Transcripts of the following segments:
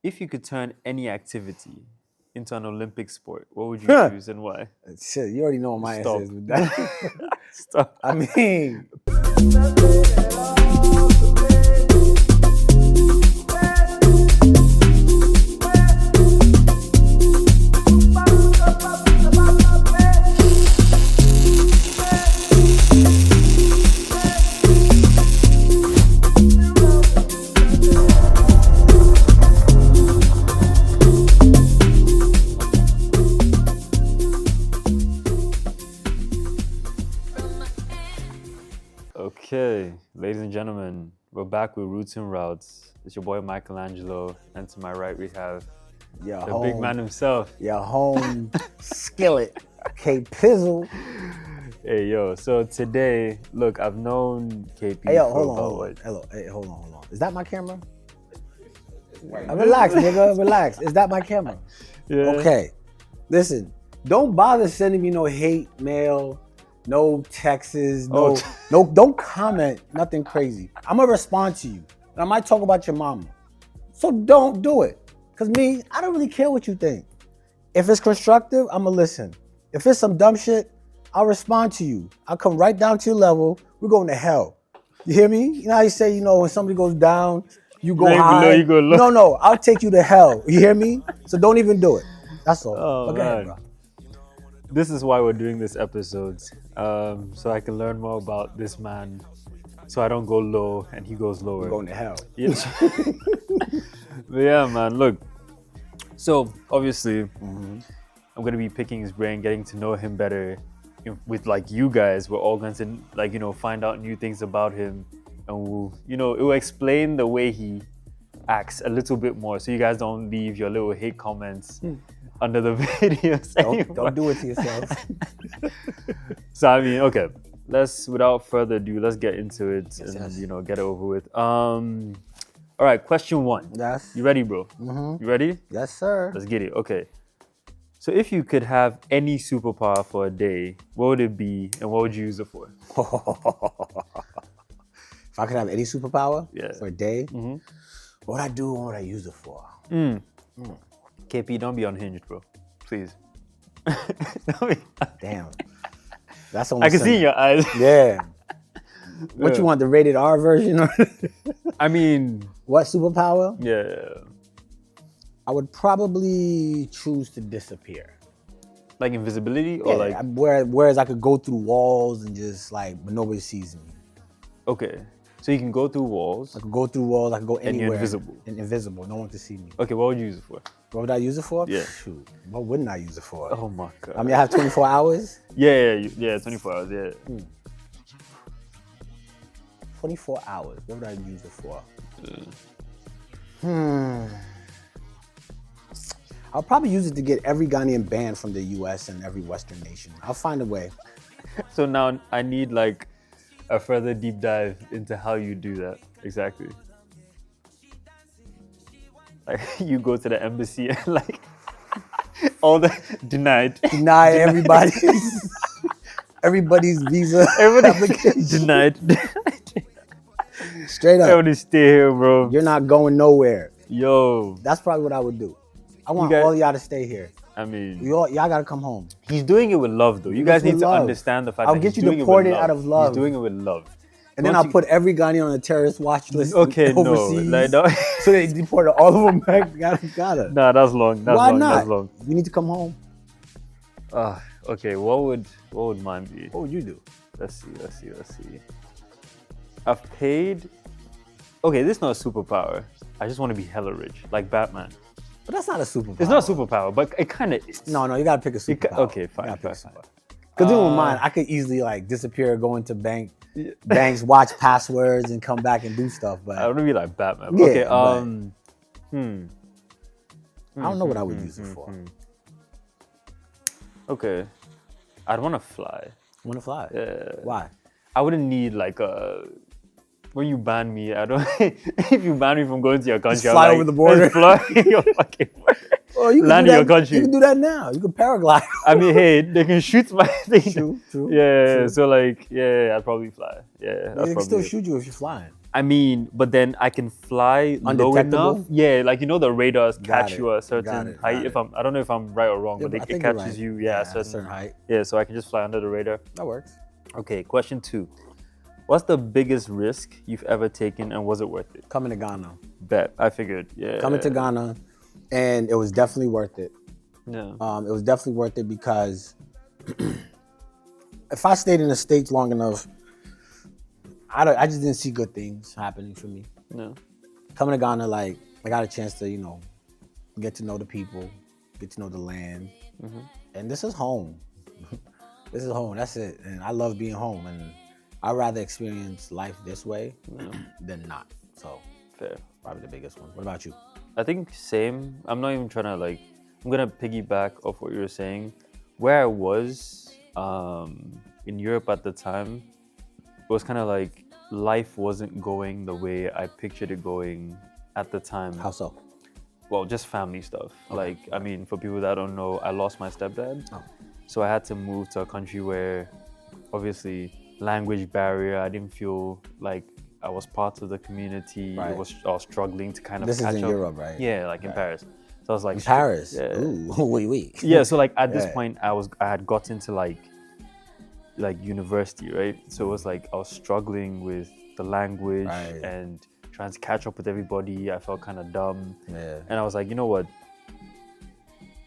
If you could turn any activity into an Olympic sport, what would you choose and why? Shit, you already know what my answer is with that. Stop. I mean, Okay, ladies and gentlemen, we're back with Roots and Routes. It's your boy Michael Angelo, and to my right we have your the big man himself. Your home skillet, K Pizzle. Hey yo, so today, look, I've known KP Hey yo, for hold about on. what? Hello, hey, hold on. Is that my camera? Relax, nigga, relax. Is that my camera? Yeah. Okay. Listen, don't bother sending me no hate mail, no texts, don't comment nothing crazy. I'm gonna respond to you, and I might talk about your mama. So don't do it, cause me, I don't really care what you think. If it's constructive, I'ma listen. If it's some dumb shit, I'll respond to you. I'll come right down to your level. We're going to hell. You hear me? You know how you say, when somebody goes down, you go high. Below, you go low. No, I'll take you to hell. You hear me? So don't even do it. That's all. Oh, but go ahead, bro. This is why we're doing this episode, so I can learn more about this man, so I don't go low and he goes lower. We're going to hell. Yes. But yeah, man, look. So obviously, I'm gonna be picking his brain, getting to know him better. With like you guys, we're all going to find out new things about him, and it will explain the way he acts a little bit more, so you guys don't leave your little hate comments under the videos. Don't do it to yourself. So I mean, okay, without further ado, let's get into it and yes. Get it over with. All right, question 1. Yes. You ready, bro? You ready? Yes, sir. Let's get it. Okay. So if you could have any superpower for a day, what would it be and what would you use it for? If I could have any superpower for a day, what would I do and what would I use it for? KP, don't be unhinged, bro. Please. Damn. That's I can see in your eyes. Yeah. What you want, the rated R version? I mean... What superpower? Yeah. I would probably choose to disappear. Like invisibility? Or like... Whereas I could go through walls and just but nobody sees me. Okay. So you can go through walls. I could go through walls, I could go anywhere. And you're invisible. And invisible, no one can see me. Okay, what would you use it for? What would I use it for? Yeah. Shoot, what wouldn't I use it for? Oh my God. I mean, I have 24 hours? Yeah, 24 hours, yeah. 24 hours, what would I use it for? I'll probably use it to get every Ghanaian banned from the US and every Western nation. I'll find a way. So now I need like a further deep dive into how you do that exactly. Like you go to the embassy and like all the denied everybody's visa. Everybody denied. Straight up. Everybody stay here, bro. You're not going nowhere. Yo. That's probably what I would do. I want all y'all to stay here. I mean, y'all gotta come home. He's doing it with love, though. You guys need to understand the fact that he's doing it with love. I'll get you deported out of love. He's doing it with love. And then I'll put every Ghanaian on the terrorist watch list overseas. No. So they deported all of them back. Gotta. Nah, that's long. Why not? That's long. You need to come home. Okay, what would mine be? What would you do? Let's see. I've paid... Okay, this is not a superpower. I just want to be hella rich, like Batman. But that's not a superpower. It's not a superpower, but it kind of is. No, you gotta pick a superpower. Okay, fine. Because even with mine, I could easily disappear, go into banks, watch passwords, and come back and do stuff. But I want to be like Batman. Yeah, okay. I don't know what I would use it for. Okay, I'd want to fly. Want to fly? Yeah. Why? I wouldn't need like a when you ban me, I don't. If you ban me from going to your country, fly I'm over like, the border. "Let's fly your fucking border." Oh, you can Land do in that. your country. You can do that now. You can paraglide. I mean, hey, they can shoot my thing. True. Yeah. True. So like, yeah, I'd probably fly. Yeah, But that's they can probably still it. shoot you if you're flying. I mean, but then I can fly low Undetectable? enough. Yeah, like the radars Got catch it, you at a got certain it, height. got I don't know if I'm right or wrong, Yeah, but I it think you're catches right. you. Yeah, at at a certain height. Yeah, so I can just fly under the radar. That works. Okay, question 2. What's the biggest risk you've ever taken, and was it worth it? Coming to Ghana. Bet. I figured. Yeah. Coming to Ghana, and it was definitely worth it. Yeah. It was definitely worth it because if I stayed in the States long enough, I just didn't see good things happening for me. No. Coming to Ghana, like, I got a chance to, get to know the people, get to know the land. Mm-hmm. And this is home. This is home. That's it. And I love being home. And I'd rather experience life this way than not. So, Fair. probably the biggest one. What about you? I think same. I'm not even trying to I'm gonna piggyback off what you were saying. Where I was in Europe at the time, it was kind of like life wasn't going the way I pictured it going at the time. How so? Well, just family stuff. Okay. I mean, for people that don't know, I lost my stepdad. Oh. So I had to move to a country where, obviously, language barrier. I didn't feel like I was part of the community. Right. I was struggling to kind of This is catch in up. Europe, right? Yeah, like in Paris. So I was like, In Paris? Yeah. Ooh, wait. Yeah, so like at this Yeah. point I had gotten to like university, right? So it was like I was struggling with the language Right. and trying to catch up with everybody. I felt kind of dumb. Yeah. And I was like, you know what?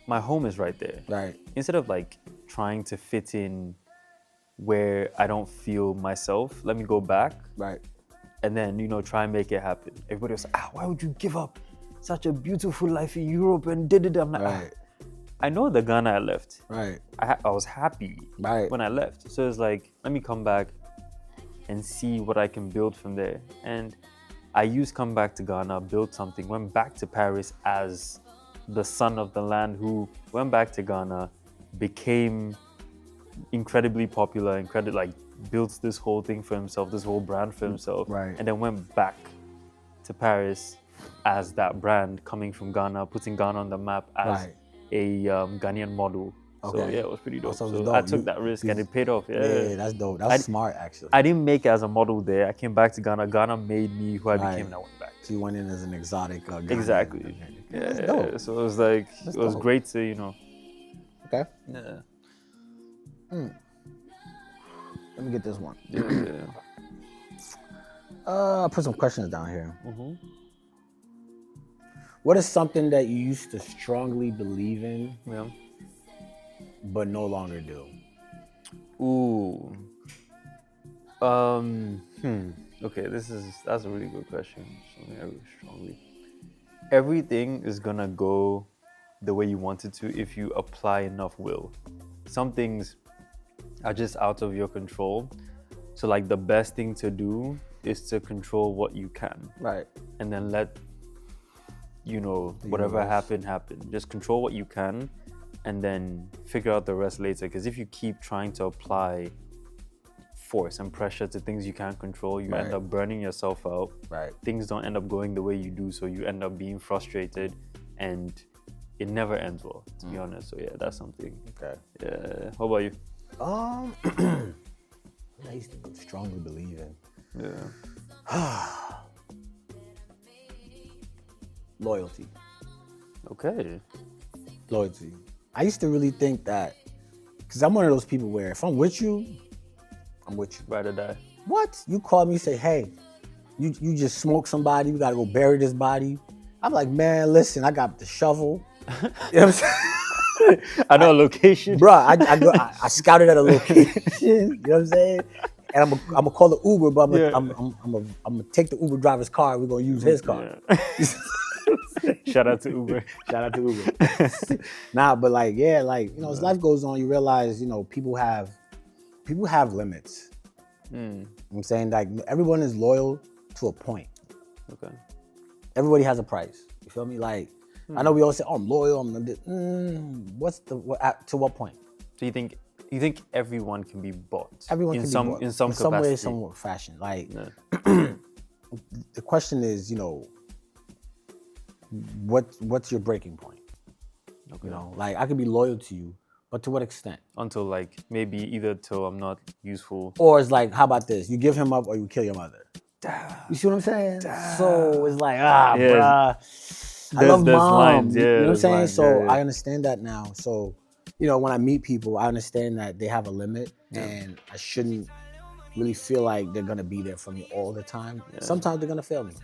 My home is right there. Right. Instead of like trying to fit in where I don't feel myself, let me go back Right. and then, try and make it happen. Everybody was like, why would you give up such a beautiful life in Europe and did it? I'm like, Right. I know the Ghana I left. Right. I was happy Right. when I left. So it's like, let me come back and see what I can build from there. And I used come back to Ghana, built something, went back to Paris as the son of the land who went back to Ghana, became incredibly popular, built this whole thing for himself, this whole brand for himself. Right. And then went back to Paris as that brand coming from Ghana, putting Ghana on the map as Right. a Ghanaian model. So Okay. yeah, it was pretty dope. So it was So dope. I took that risk and it paid off. Yeah, that's dope. That's smart, actually. I didn't make it as a model there. I came back to Ghana. Ghana made me who I Right. became and I went back. So you went in as an exotic Ghanaian. Exactly. Okay. Yeah. That's dope. So it was like, That's it was dope. great to, Okay. yeah. Let me get this one. Yeah. I'll put some questions down here. Mm-hmm. What is something that you used to strongly believe in, Yeah. but no longer do? Ooh. Okay, that's a really good question. Something I really strongly. Everything is gonna go the way you want it to if you apply enough will. Some things are just out of your control. So like the best thing to do is to control what you can Right. and then let whatever universe. happen. Just control what you can and then figure out the rest later. Because if you keep trying to apply force and pressure to things you can't control, you end Right. up burning yourself out. Right. Things don't end up going the way you do, so you end up being frustrated and it never ends well, to be honest. So yeah, that's something. Okay. Yeah. How about you? I used to strongly believe in Yeah. loyalty. Okay. Loyalty. I used to really think that, because I'm one of those people where if I'm with you, I'm with you. Ride or die. What? You call me, say, hey, you just smoked somebody, we gotta go bury this body. I'm like, man, listen, I got the shovel. You know what I'm saying? I know a location. Bruh, I scouted at a location. You know what I'm saying? And I'm gonna call the Uber, but I'm gonna take the Uber driver's car. And we're gonna use his car. Yeah. Shout out to Uber. Shout out to Uber. Nah, but as life goes on, you realize, people have limits. You know what I'm saying, like, everyone is loyal to a point. Okay. Everybody has a price. You feel me? Like, I know we all say, "Oh, I'm loyal." To what point? So you think everyone can be bought? Everyone in can some be bought. in some way, capacity. some fashion. Like, Yeah. the question is, what's your breaking point? Okay. Like I could be loyal to you, but to what extent? Until like maybe either till I'm not useful. Or it's like, how about this? You give him up or you kill your mother. You see what I'm saying? So it's like, bruh. I love there's mom. lines, yeah, you know what I'm there's saying? lines, So yeah. I understand that now. So, when I meet people, I understand that they have a limit and I shouldn't really feel like they're gonna be there for me all the time. Sometimes they're gonna fail me.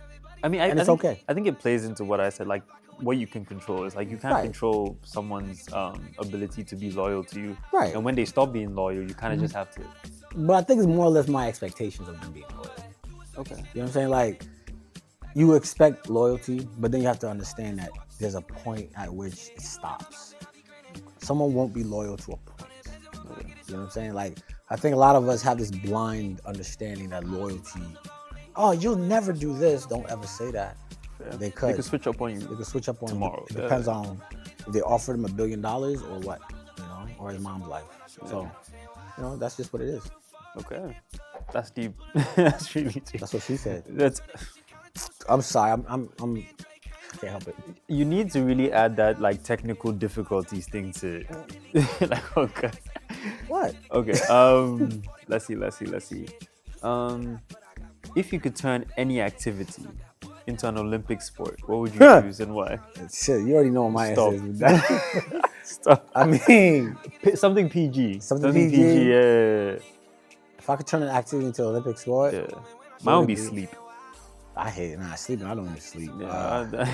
I mean, And it's think, okay. I think it plays into what I said, like what you can control. Is like you can't Right. control someone's ability to be loyal to you. Right. And when they stop being loyal, you kind of just have to. But I think it's more or less my expectations of them being loyal. Okay. You know what I'm saying? Like, you expect loyalty, but then you have to understand that there's a point at which it stops. Someone won't be loyal to a point. Okay. You know what I'm saying? Like, I think a lot of us have this blind understanding that loyalty, you'll never do this. Don't ever say that. Yeah. They could. They could switch up on you. They could switch up on tomorrow. You. It depends on if they offered him $1 billion or what, or his mom's life. So, that's just what it is. Okay. That's deep. That's really deep. That's what she said. I'm sorry. I'm I can't help it. You need to really add that like technical difficulties thing to it. Like, okay. What? Okay. Let's see. If you could turn any activity into an Olympic sport, what would you choose and why? Shit, you already know what my answer is with that. Stop. I mean, something PG. Something PG. Yeah. If I could turn an activity into an Olympic sport, mine would be sleep. I hate it. Nah, sleeping. I don't even sleep. Yeah,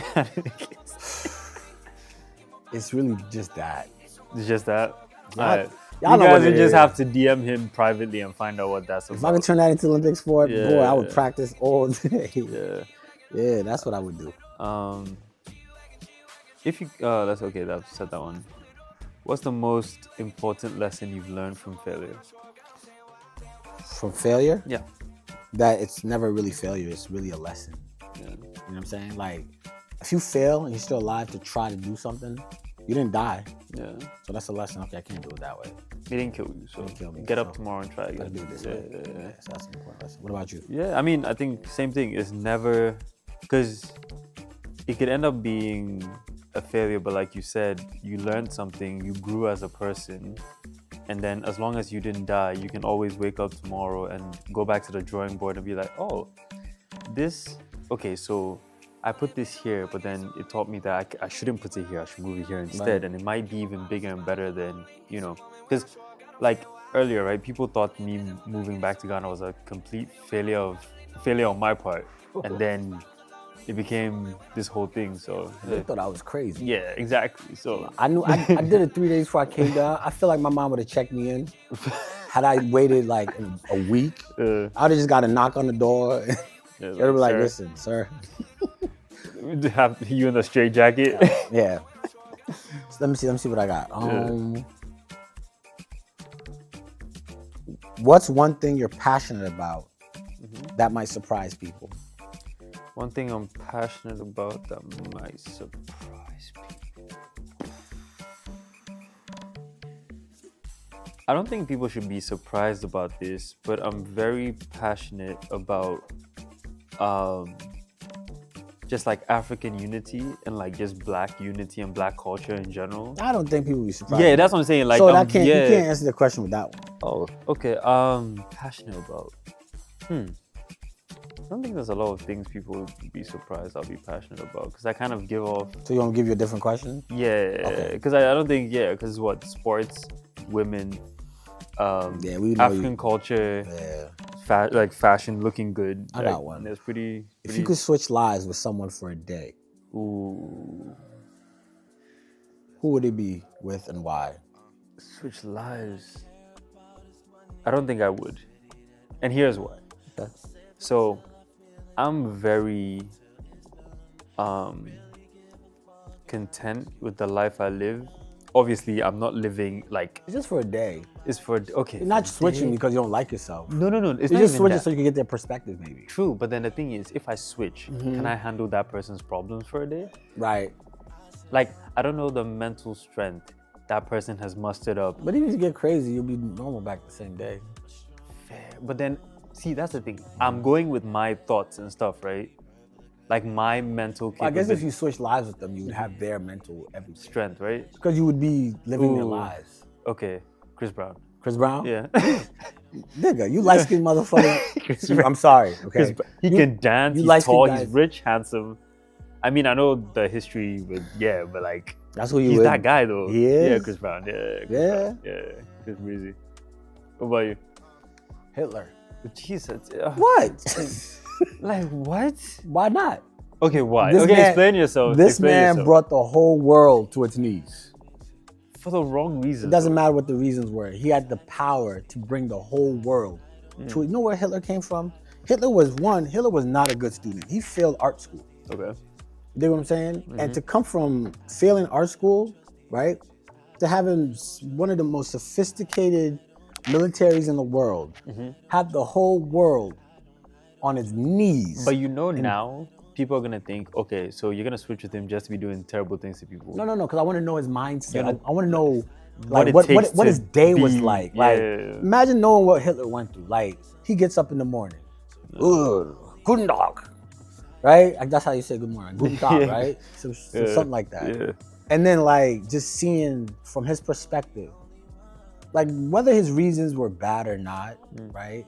it's really just that. It's just that. Y'all you know guys would just have to DM him privately and find out what that's about. If I could turn that into Olympic sport, boy, I would practice all day. Yeah, that's what I would do. If you, that's okay. I've said that one. What's the most important lesson you've learned from failure? From failure? Yeah. That it's never really failure. It's really a lesson. Yeah. You know what I'm saying? Like, if you fail and you're still alive to try to do something, you didn't die. Yeah. So that's a lesson. Okay, I can't do it that way. It didn't kill you, so get up tomorrow and try again. Gotta do it this way. Yeah, so that's an important lesson. What about you? Yeah, I mean, I think same thing. It's never, because it could end up being a failure, but like you said, you learned something, you grew as a person, and then as long as you didn't die, you can always wake up tomorrow and go back to the drawing board and be like, so I put this here, but then it taught me that I shouldn't put it here, I should move it here instead. Right. And it might be even bigger and better than, because like earlier, right, people thought me moving back to Ghana was a complete failure on my part. And then it became this whole thing. So they thought I was crazy. Yeah, exactly. So I knew I did it 3 days before I came down. I feel like my mom would have checked me in. Had I waited like a week, I'd have just got a knock on the door. They'd be like, "Listen, sir." Have you in a straight jacket? Yeah. So let me see what I got. What's one thing you're passionate about that might surprise people? One thing I'm passionate about that might surprise people. I don't think people should be surprised about this, but I'm very passionate about just like African unity and like just Black unity and Black culture in general. I don't think people will be surprised. Yeah, that's what I'm saying. Like, so you can't answer the question with that one. Oh, okay. Passionate about. I don't think there's a lot of things people would be surprised I'll be passionate about, because I kind of give off. So you want to give you a different question? Yeah, because I don't think, because what, sports, women, African culture, like fashion, looking good. I got one. That's pretty. If you could switch lives with someone for a day, ooh, who would it be with and why? Switch lives. I don't think I would, and here's why. Okay. So, I'm very content with the life I live. Obviously, I'm not living like... It's just for a day. It's for... Okay. You're not switching because you don't like yourself. No. It's just switching so you can get their perspective, maybe. True, but then the thing is, if I switch, can I handle that person's problems for a day? Right. Like, I don't know the mental strength that person has mustered up. But even if you get crazy, you'll be normal back the same day. Fair. But then... See, that's the thing. I'm going with my thoughts and stuff, right? Like my mental I guess capability, if you switch lives with them, you would have their mental everything. strength, right? Because you would be living their Ooh. lives. Okay, Chris Brown. Chris Brown? Yeah. Nigga, you light skinned motherfucker. Chris Brown. I'm sorry, okay? He can dance, you he's light-skinned tall, guys- he's rich, handsome. I mean, I know the history, but yeah, but like, That's who you he's would. that guy though. He is? Yeah, Chris Brown. Yeah. Chris Brown. Yeah. Chris Breezy. What about you? Hitler. Jesus. What? Like what? Why not? Okay, why? This Okay, man- explain yourself. This Explain man yourself. brought the whole world to its knees. For the wrong reasons. It doesn't matter what the reasons were. He had the power to bring the whole world to. You know where Hitler came from? Hitler was not a good student. He failed art school. Okay. You dig what I'm saying? And to come from failing art school, right, to having one of the most sophisticated militaries in the world, have the whole world on its knees. But you know now, people are gonna think, okay, so you're gonna switch with him just to be doing terrible things to people. No, because I want to know his mindset. You know, I want to know what like it what takes to his day was be- like. Like, yeah. imagine knowing what Hitler went through. Like, he gets up in the morning, guten Tag, right? Like, that's how you say good morning, guten Tag, Yeah. right? So something like that. Yeah. And then like just seeing from his perspective, like whether his reasons were bad or not, right?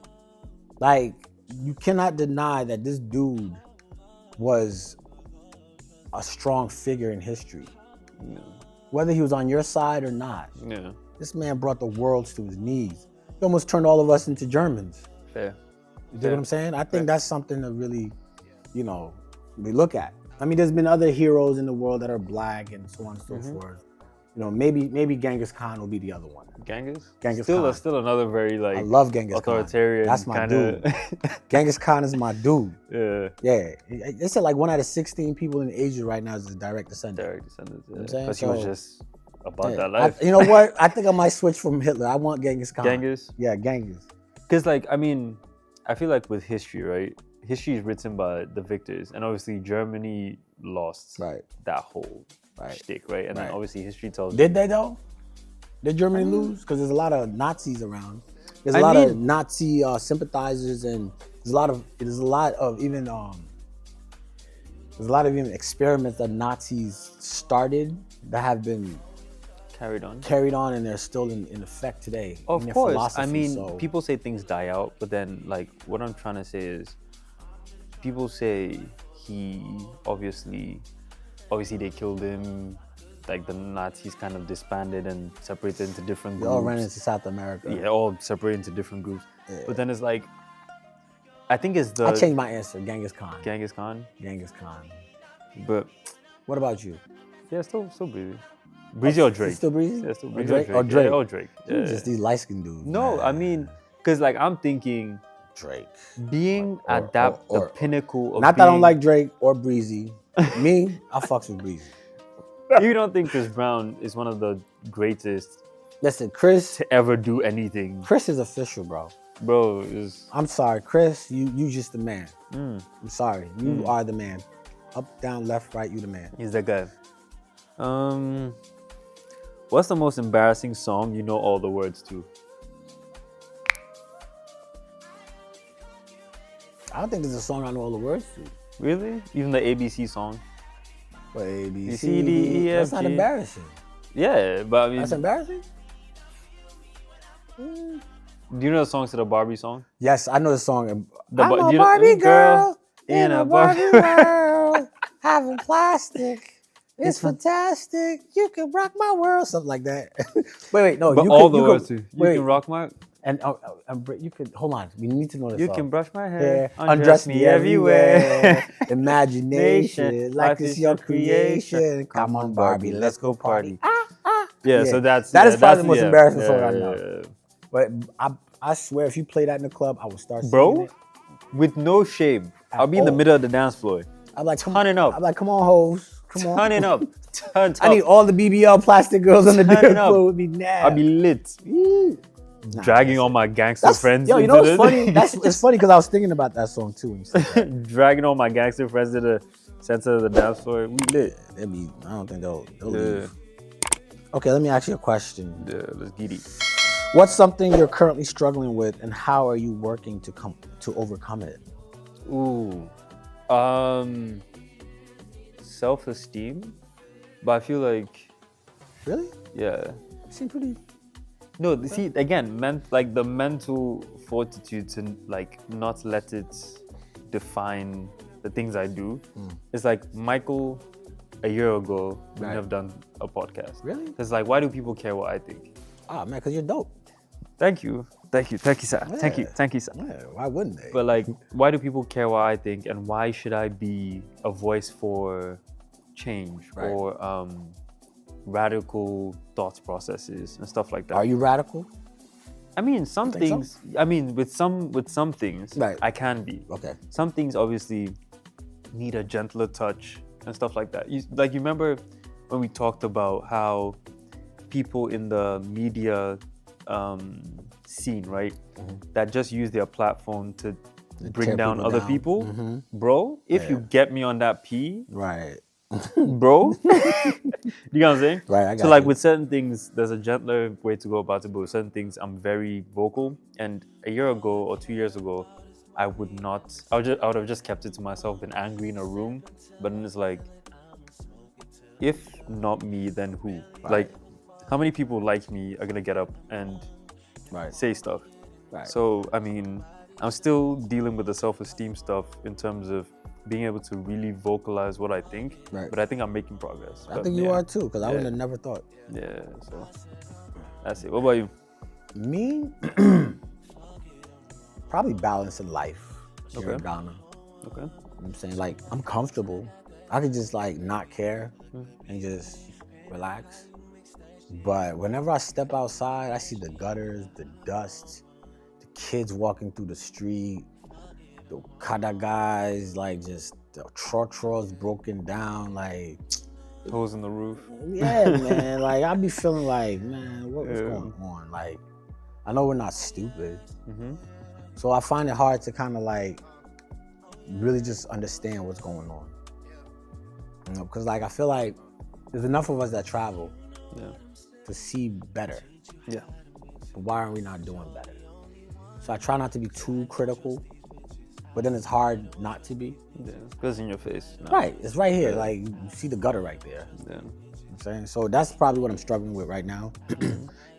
Like, you cannot deny that this dude was a strong figure in history. Yeah. Whether he was on your side or not, Yeah. this man brought the world to his knees. He almost turned all of us into Germans. Fair. You dig what I'm saying? I think that's something to really, we look at. I mean, there's been other heroes in the world that are black and so on and so forth. Maybe Genghis Khan will be the other one. Genghis Khan. Still another very like I love Genghis authoritarian. Khan. That's my kinda... dude. Genghis Khan is my dude. Yeah. Yeah. They said like 1 out of 16 people in Asia right now is a direct descendant. Direct descendants. You know what I'm saying? Because he was So- just about Yeah. that life. You know what? I think I might switch from Hitler. I want Genghis Khan. Genghis. Yeah, Genghis. Because like I mean, I feel like with history, right? History is written by the victors, and obviously Germany lost Right. that whole shtick, right? And then Right. obviously history tells. Did they though? Did Germany lose? Because there's a lot of Nazis around. There's a I lot of mean- Nazi sympathizers, and there's a lot of even experiments that Nazis started that have been carried on. and they're still in effect today. Of in their course. I philosophy, mean, so- people say things die out, but then like what I'm trying to say is, people say he obviously they killed him. Like the Nazis kind of disbanded and separated into different They groups. all ran into South America. Yeah, all separated into different groups. But then it's like, I think it's the I changed my answer. Genghis Khan. Genghis Khan. Genghis Khan. But What about you? yeah, still Breezy. Breezy or Drake? Still Breezy? Yeah, still Or Breezy Drake? or Or Drake. Drake? Yeah, or Drake. Yeah. Just these light skinned dudes. No, man. I mean, because like I'm thinking, Drake. being at that the pinnacle of Not that I don't being- like Drake or Breezy. Me, I fucks with Breezy. You don't think Chris Brown is one of the greatest Listen, Chris to ever do anything, is official, bro. bro? Is I'm sorry, Chris. You just the man. Mm. I'm sorry. You are the man. Up, down, left, right. You the man. he's that guy. What's the most embarrassing song you know all the words to? I don't think there's a song I know all the words to. Really? Even the ABC song? But A, B, B, C, C, D, E, F, That's not G. embarrassing. Yeah, but I mean, That's embarrassing? do you know the songs to the Barbie song? Yes, I know the song. The I'm Ba- a do you know- Barbie girl girl in a Barbie world, having plastic. It's fantastic. You can rock my world, something like that. wait, no. But you all could, the you words could, to. You wait, can rock my. and you could hold on. We need to know this You song. can brush my hair. Yeah, undress me everywhere. Imagination, Nation, like it's your creation. Come on, Barbie, let's go party. Yeah, so That is that's probably the most embarrassing yeah, song I yeah, know. yeah. But I swear, if you play that in the club, I will start singing Bro, it. with no shame, I'll be in the all. middle of the dance floor. I'm like, turning up. I'm like, come on, hoes. Come on. Turning up. Turn I need all the BBL plastic girls on the Turning dance up. floor with me now. I'll be lit. Dragging all my gangster friends. Yo, you into know what's the- funny? It's funny because I was thinking about that song too. When you said that. Dragging all my gangster friends to the center of the dance floor. We lit. I don't think they'll Yeah. leave. Okay, let me ask you a question. Yeah, let's get it. What's something you're currently struggling with, and how are you working to overcome it? Ooh, self-esteem, but I feel like, Really? yeah. You seem pretty. No, see, again, like the mental fortitude to like not let it define the things I do. It's like Michael a year ago wouldn't Right. have done a podcast. Really? It's like, why do people care what I think? Ah, man, because you're dope. Thank you, sir. Thank you, sir. Yeah, why wouldn't they? But like, why do people care what I think, and why should I be a voice for change Right. or radical thought processes and stuff like that? Are you radical? I mean, some think so? things. I mean, with some things, Right. I can be. Okay. Some things obviously need a gentler touch and stuff like that. You remember when we talked about how people in the media scene, right, that just use their platform to bring tear down people other down. people, bro. If you get me on that P, Right. bro. You know what I'm saying? Right, I So got like you. with certain things, there's a gentler way to go about it, but with certain things, I'm very vocal. And a year ago or 2 years ago, I would not. I would have just kept it to myself, been angry in a room. But then it's like, if not me, then who? Like, how many people like me are gonna get up and Right. say stuff? Right. So I mean, I'm still dealing with the self-esteem stuff in terms of being able to really vocalize what I think. Right. But I think I'm making progress. I But think you yeah. are too, because I Yeah. would have never thought. Yeah, so that's it. What about you? Me, probably balancing life here in Okay. Ghana. Okay. You know what I'm saying? Like, I'm comfortable. I could just like not care and just relax. But whenever I step outside, I see the gutters, the dust, the kids walking through the street, the kada guys, like just the trotros broken down, like, Holes in the roof. yeah, man. Like, I be feeling like, man, what's Yeah. going on? Like, I know we're not stupid. Mm-hmm. So I find it hard to kind of like really just understand what's going on. You know, because like I feel like there's enough of us that travel Yeah. to see better. Yeah. But why are we not doing better? So I try not to be too critical, but then it's hard not to be. Yeah. Because in your face. No. Right, it's right here. Yeah. Like, you see the gutter right there. Yeah. You know what I'm saying? So that's probably what I'm struggling with right now.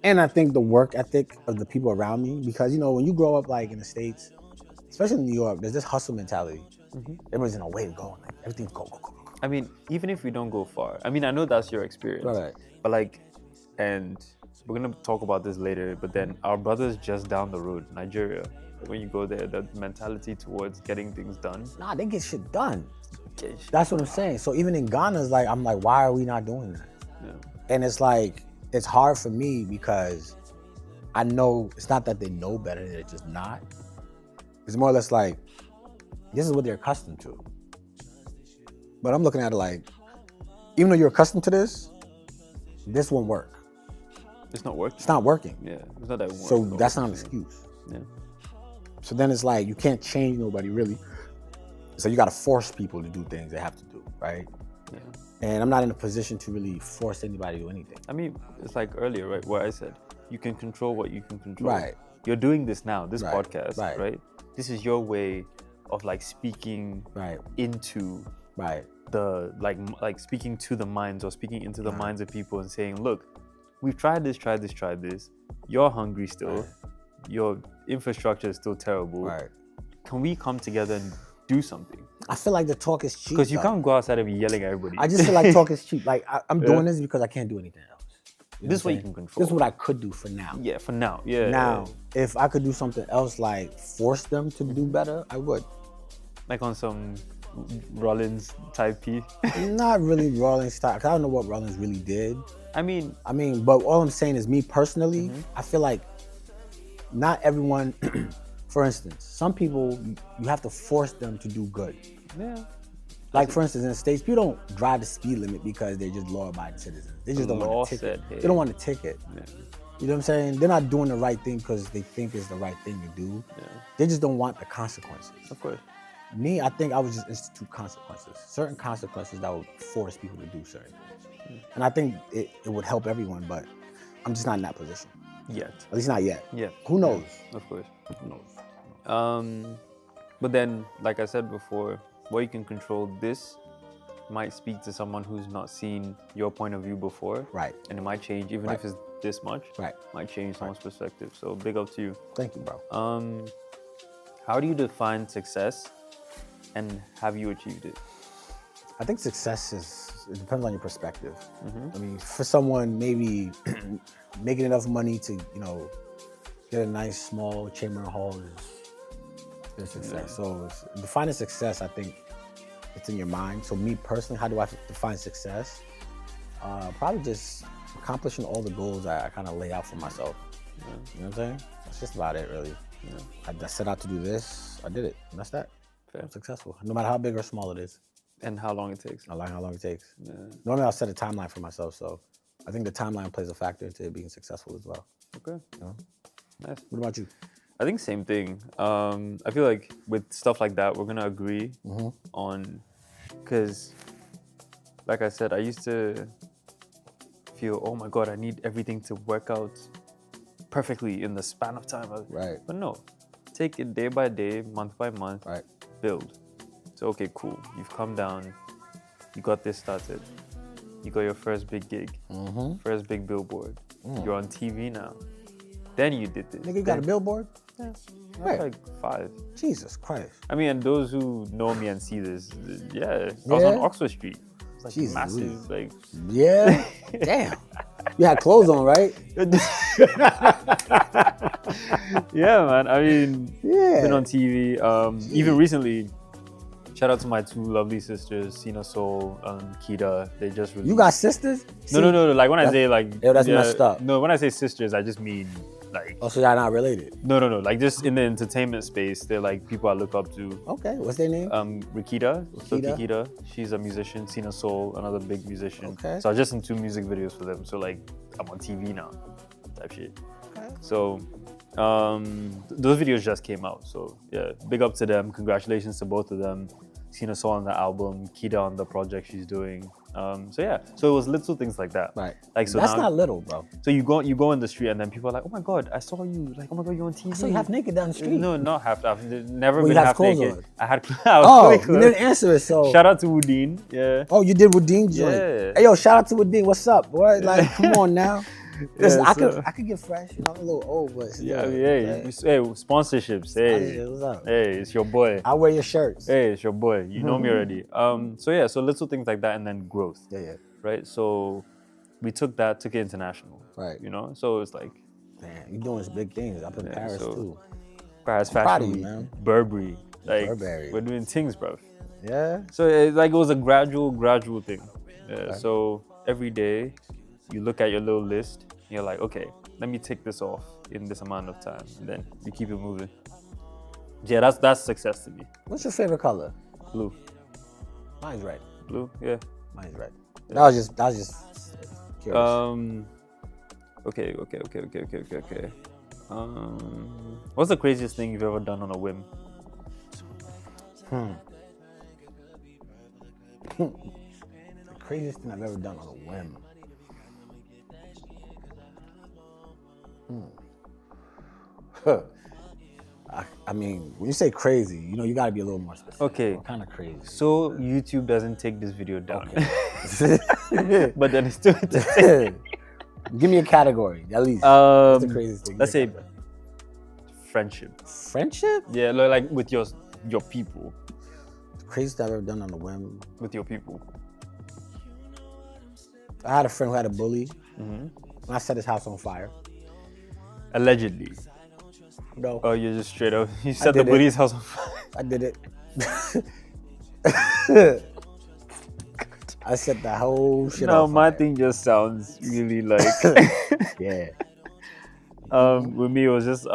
And I think the work ethic of the people around me, because, you know, when you grow up like in the States, especially in New York, there's this hustle mentality. Everybody's in a way to go. Like, everything's go. I mean, even if we don't go far, I mean, I know that's your experience. Right. But like, and we're gonna talk about this later, but then our brothers just down the road, Nigeria, when you go there, the mentality towards getting things done. Nah, they get shit done. Okay. That's what I'm saying. So even in Ghana, it's like, I'm like, why are we not doing that? Yeah. And it's like, it's hard for me because I know it's not that they know better, they're just not. It's more or less like, this is what they're accustomed to. But I'm looking at it like, even though you're accustomed to this won't work. It's not working. It's not working. Yeah. It's not that it So works. that's not an excuse. Yeah. So then it's like, you can't change nobody really. So you gotta force people to do things they have to do, right? Yeah. And I'm not in a position to really force anybody to do anything. I mean, it's like earlier, right? Where I said, you can control what you can control. Right. You're doing this now, this Right, podcast, right. right? This is your way of like speaking Right, into right. the like speaking to the minds or speaking into the minds of people and saying, look, we've tried this. You're hungry still. Right. Your infrastructure is still terrible. Right. Can we come together and do something? I feel like the talk is cheap. Because you though. can't go outside and be yelling at everybody. I just feel like talk is cheap. Like, I'm doing this because I can't do anything else. You know This is what I'm you saying? can control. This is what I could do for now. Yeah, for now. Yeah. Now, if I could do something else, like force them to do better, I would. Like on some Rollins type P. Not really Rollins style, 'cause I don't know what Rollins really did. I mean, But all I'm saying is, me personally, I feel like not everyone, for instance, some people, you have to force them to do good. yeah. Like, for instance, in the States, people don't drive the speed limit because they're just law-abiding citizens. They just don't law want a ticket. said, hey. They don't want a ticket. Yeah. You know what I'm saying? They're not doing the right thing because they think it's the right thing to do. Yeah. They just don't want the consequences. Of course. Me, I think I would just institute consequences. Certain consequences that would force people to do certain things. And I think it would help everyone, but I'm just not in that position. Yet. At least not yet. Yeah. Who knows? Of course. Who knows? But then, like I said before, what you can control this might speak to someone who's not seen your point of view before. Right. And it might change, even if it's this much. Right. Might change someone's perspective. So big up to you. Thank you, bro. How do you define success, and have you achieved it? I think success it depends on your perspective. I mean, for someone maybe making enough money to, get a nice small chamber hall is success. So defining success, I think it's in your mind. So me personally, how do I define success? Probably just accomplishing all the goals I kind of lay out for myself. You know what I'm saying? That's just about it, really. I set out to do this, I did it, and that's that. Fair. I'm successful, no matter how big or small it is. And how long it takes. How long it takes. Yeah. Normally I'll set a timeline for myself, so I think the timeline plays a factor into being successful as well. Okay. Nice. What about you? I think same thing. I feel like with stuff like that, we're gonna agree on, because, like I said, I used to feel, oh my God, I need everything to work out perfectly in the span of time. Right. But no, take it day by day, month by month. Right. Build. So okay, cool. You've come down. You got this started. You got your first big gig. First big billboard. You're on TV now. Then you did this. Nigga, you got a billboard? Yeah. Where? Like 5. Jesus Christ. I mean, and those who know me and see this, I was on Oxford Street. It's like Jesus, massive, like. Yeah? Damn. You had clothes on, right? Yeah, man. I mean, been on TV. Even recently, shout out to my 2 lovely sisters, Sina Soul and Kita. They just released. You got sisters? No. Like when I say like, that's messed up. No, when I say sisters, I just mean like. Oh, so y'all not related? No. Like just in the entertainment space, they're like people I look up to. Okay, what's their name? Rikita. Rikita. She's a musician. Sina Soul, another big musician. Okay. So I just in 2 music videos for them. So like I'm on TV now, type shit. Okay. So those videos just came out. So yeah, big up to them. Congratulations to both of them. Sina Soul on the album, Kita on the project she's doing. So it was little things like that. Right. Like so that's now, not little, bro. So you go in the street and then people are like, oh my God, I saw you. Like, oh my God, you're on TV. I saw you half naked down the street. No, not half. I've never Well, been you have half clothes naked. on. I had. I was You didn't answer it, so. Shout out to Woodine. Yeah. Oh, you did Woodine joint. Yeah. Hey, yo, shout out to Woodine. What's up, boy? Like, come on now. Listen, Yeah, I could get fresh. I'm a little old, but Yeah, still, hey, sponsorships. Hey, what's up? hey, it's your boy. I wear your shirts. Hey, it's your boy. You know me already. So little things like that, and then growth. Yeah. Right. So we took it international. Right. You know. So it's like, Man, you doing some big things. Up in Paris too. Paris proud Fashion of you, Week, man. Burberry. Like Burberry. we're doing things, bro. Yeah. So it was a gradual thing. Okay. So every day you look at your little list. You're like, okay, let me take this off in this amount of time, and then you keep it moving. Yeah, that's success to me. What's your favorite color? Blue. Mine's red. Blue, yeah. Mine's red. Yeah. That was just curious. Okay. What's the craziest thing you've ever done on a whim? The craziest thing I've ever done on a whim. I mean, when you say crazy, you got to be a little more specific. Okay. What kind of crazy? So YouTube doesn't take this video down. Okay. But then it's still Give me a category, at least. What's the craziest thing? Let's say friendship. Friendship? Yeah, like with your people. The craziest I've ever done on a whim. With your people. I had a friend who had a bully, and I set his house on fire. Allegedly. No. Oh, you're just straight up. You set the bully's house on fire. I did it. I set the whole shit No, on my fire. thing just sounds really like. Yeah. With me, it was just it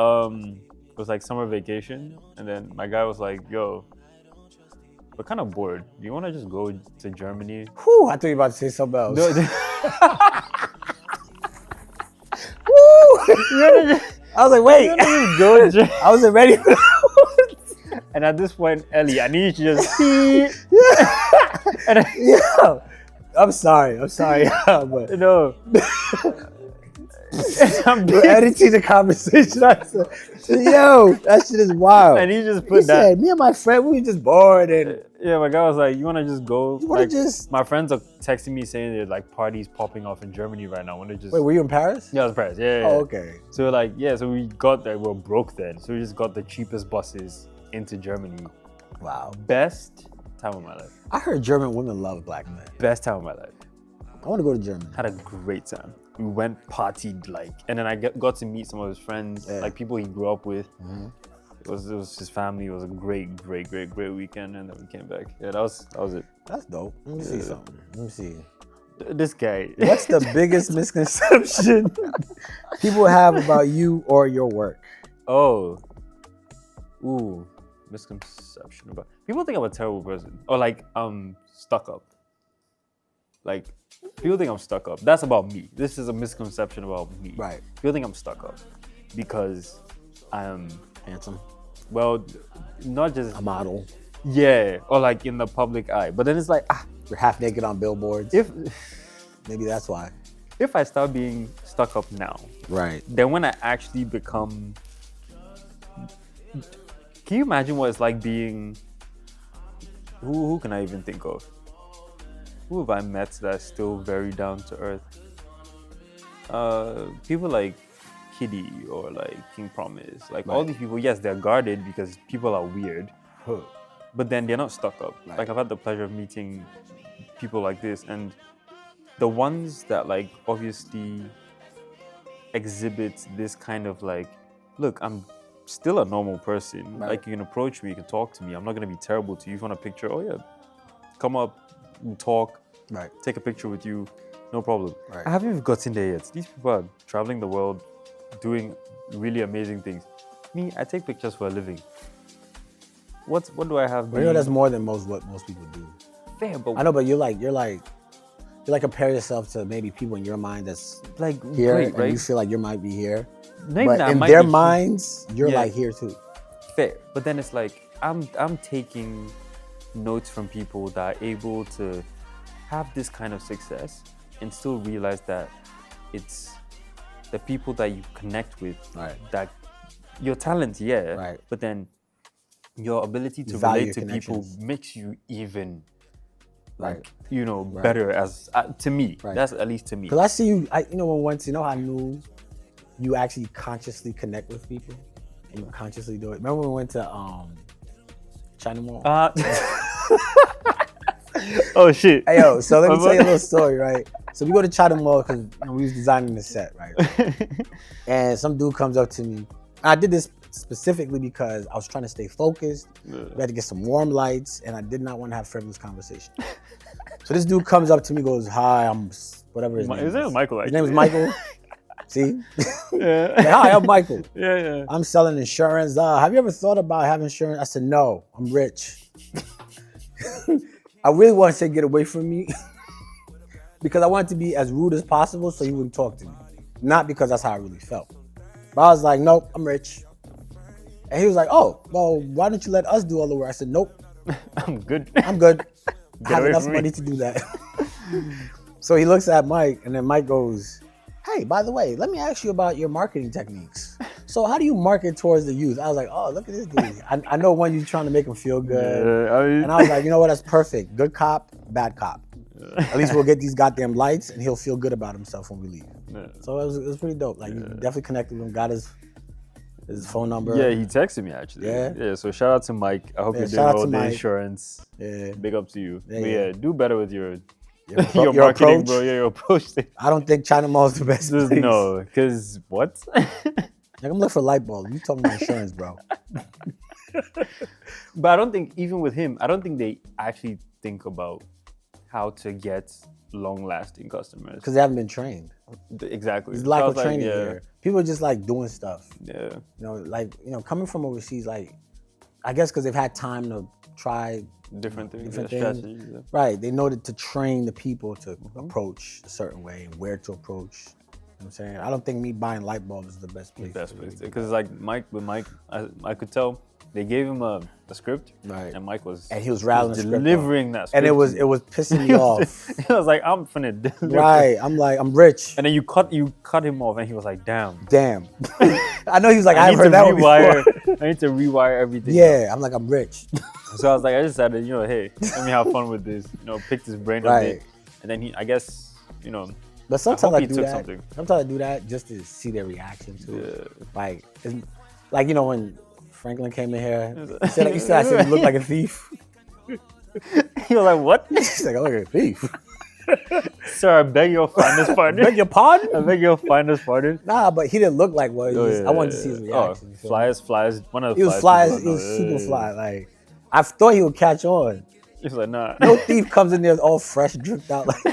was like summer vacation, and then my guy was like, "Yo, we're kind of bored. Do you want to just go to Germany?" Whew, I thought you were about to say something else. No, I was like, wait. go. I wasn't ready for that. And at this point, Ellie, I need you to just. Yeah. I'm sorry, but No. You're editing the conversation. I said, yo, that shit is wild. And he just He put that. said, me and my friend, we were just bored and Yeah, my guy was like, you want to just go? you want Like, to just. my friends are texting me saying there's like parties popping off in Germany right now. Want to just? Wait, were you in Paris? Yeah, I was Paris. Yeah. Oh, okay. So we're like, yeah, so we got that. We're broke then, so we just got the cheapest buses into Germany. Wow. Best time of my life. I heard German women love black men. Best time of my life. I want to go to Germany. Had a great time. We went partied like, and then I got to meet some of his friends, like people he grew up with. It was his family. It was a great weekend, and then we came back. Yeah, that was it. That's dope. Let me see something. Let me see. This guy. What's the biggest misconception people have about you or your work? Oh. Ooh. Misconception about people think I'm a terrible person or like stuck up. Like people think I'm stuck up. That's about me. This is a misconception about me. Right. People think I'm stuck up because I'm handsome. Well, not just a model. Yeah, or like in the public eye. But then it's like you're half naked on billboards. If maybe that's why. If I start being stuck up now, right? Then when I actually become. Can you imagine what it's like being? Who can I even think of? Who have I met that's still very down to earth? People like Kiddy or like King Promise, like all these people. Yes, they're guarded because people are weird, but then they're not stuck up. Right. Like I've had the pleasure of meeting people like this, and the ones that like obviously exhibit this kind of like, look, I'm still a normal person. Right. Like you can approach me, you can talk to me. I'm not gonna be terrible to you. If you want a picture, oh yeah, come up, talk, right? Take a picture with you, no problem. Right. I haven't even gotten there yet. These people are traveling the world, doing really amazing things. Me, I take pictures for a living. What do I have? Well, you know, that's more than what most people do. Fair, but I know, but you're like compare yourself to maybe people in your mind that's like here, great, and right? you feel like you might be here. Maybe but in their minds, you're like here too. Fair, but then it's like I'm taking notes from people that are able to have this kind of success and still realize that it's the people that you connect with, right? That your talent, yeah, right? But then your ability to relate to people makes you even like better as to me. Right. That's at least to me. Because I see you. Once how I knew you actually consciously connect with people and you consciously do it. Remember when we went to China Mall? Oh shit! Hey yo, so let me tell you a little story, right? So we go to China Mall because we was designing the set, right? And some dude comes up to me. I did this specifically because I was trying to stay focused. We had to get some warm lights, and I did not want to have frivolous conversation. So this dude comes up to me, goes, "Hi, I'm whatever his name is." His name was Michael. His name was Michael. See? Yeah. Like, hi, I'm Michael. Yeah. I'm selling insurance. Have you ever thought about having insurance? I said, no, I'm rich. I really want to say get away from me because I wanted to be as rude as possible so he wouldn't talk to me. Not because that's how I really felt. But I was like, nope, I'm rich. And he was like, oh, well, why don't you let us do all the work? I said, nope. I'm good. I have enough money to do that. So he looks at Mike, and then Mike goes, hey, by the way, let me ask you about your marketing techniques. So how do you market towards the youth? I was like, oh, look at this dude. I know when you're trying to make him feel good. Yeah, and I was like, you know what? That's perfect. Good cop, bad cop. At least we'll get these goddamn lights and he'll feel good about himself when we leave. Yeah. So it was pretty dope. Like, you definitely connected with him, got his phone number. Yeah, he texted me actually. Yeah, so shout out to Mike. I hope you're doing all the insurance. Yeah. Big up to you. Yeah, do better with your marketing, approach, bro. Yeah, your approach. I don't think China Mall is the best place. No, because what? Like, I'm looking for light bulb. You talking about insurance, bro. But I don't think, even with him, I don't think they actually think about how to get long-lasting customers. Because they haven't been trained. Exactly. There's lack of training here. People are just like doing stuff. Yeah. Coming from overseas, like, I guess because they've had time to try different things. Strategies. Yeah. Right. They know to train the people to approach a certain way and where to approach. You know what I'm saying? I don't think me buying light bulbs is the best place. Because like with Mike, I could tell They gave him a script, Right. and Mike was And he was rattling the script off. delivering that script. And it was pissing me off. He was like, I'm finna deliver. Right. I'm like, I'm rich. And then you cut him off, and he was like, damn. I know he was like, I need haven't heard to that one rewire. before. I need to rewire everything. Yeah, I'm like, I'm rich. So I was like, I just decided, hey, let me have fun with this. Picked his brain a bit. And then I guess, But sometimes I do took that. something. Sometimes I do that just to see their reaction to it. Like, when Franklin came in here, he said I said he looked like a thief. He was like, what? He's like, I look like a thief. Sir, I beg your finest pardon. Beg your pardon? I beg your finest pardon. Nah, but he didn't look like one. I wanted to see his reaction. Flyers. One of the he was fly. He was super fly. Like, I thought he would catch on. He was like, nah. No thief comes in there all fresh, dripped out. Like.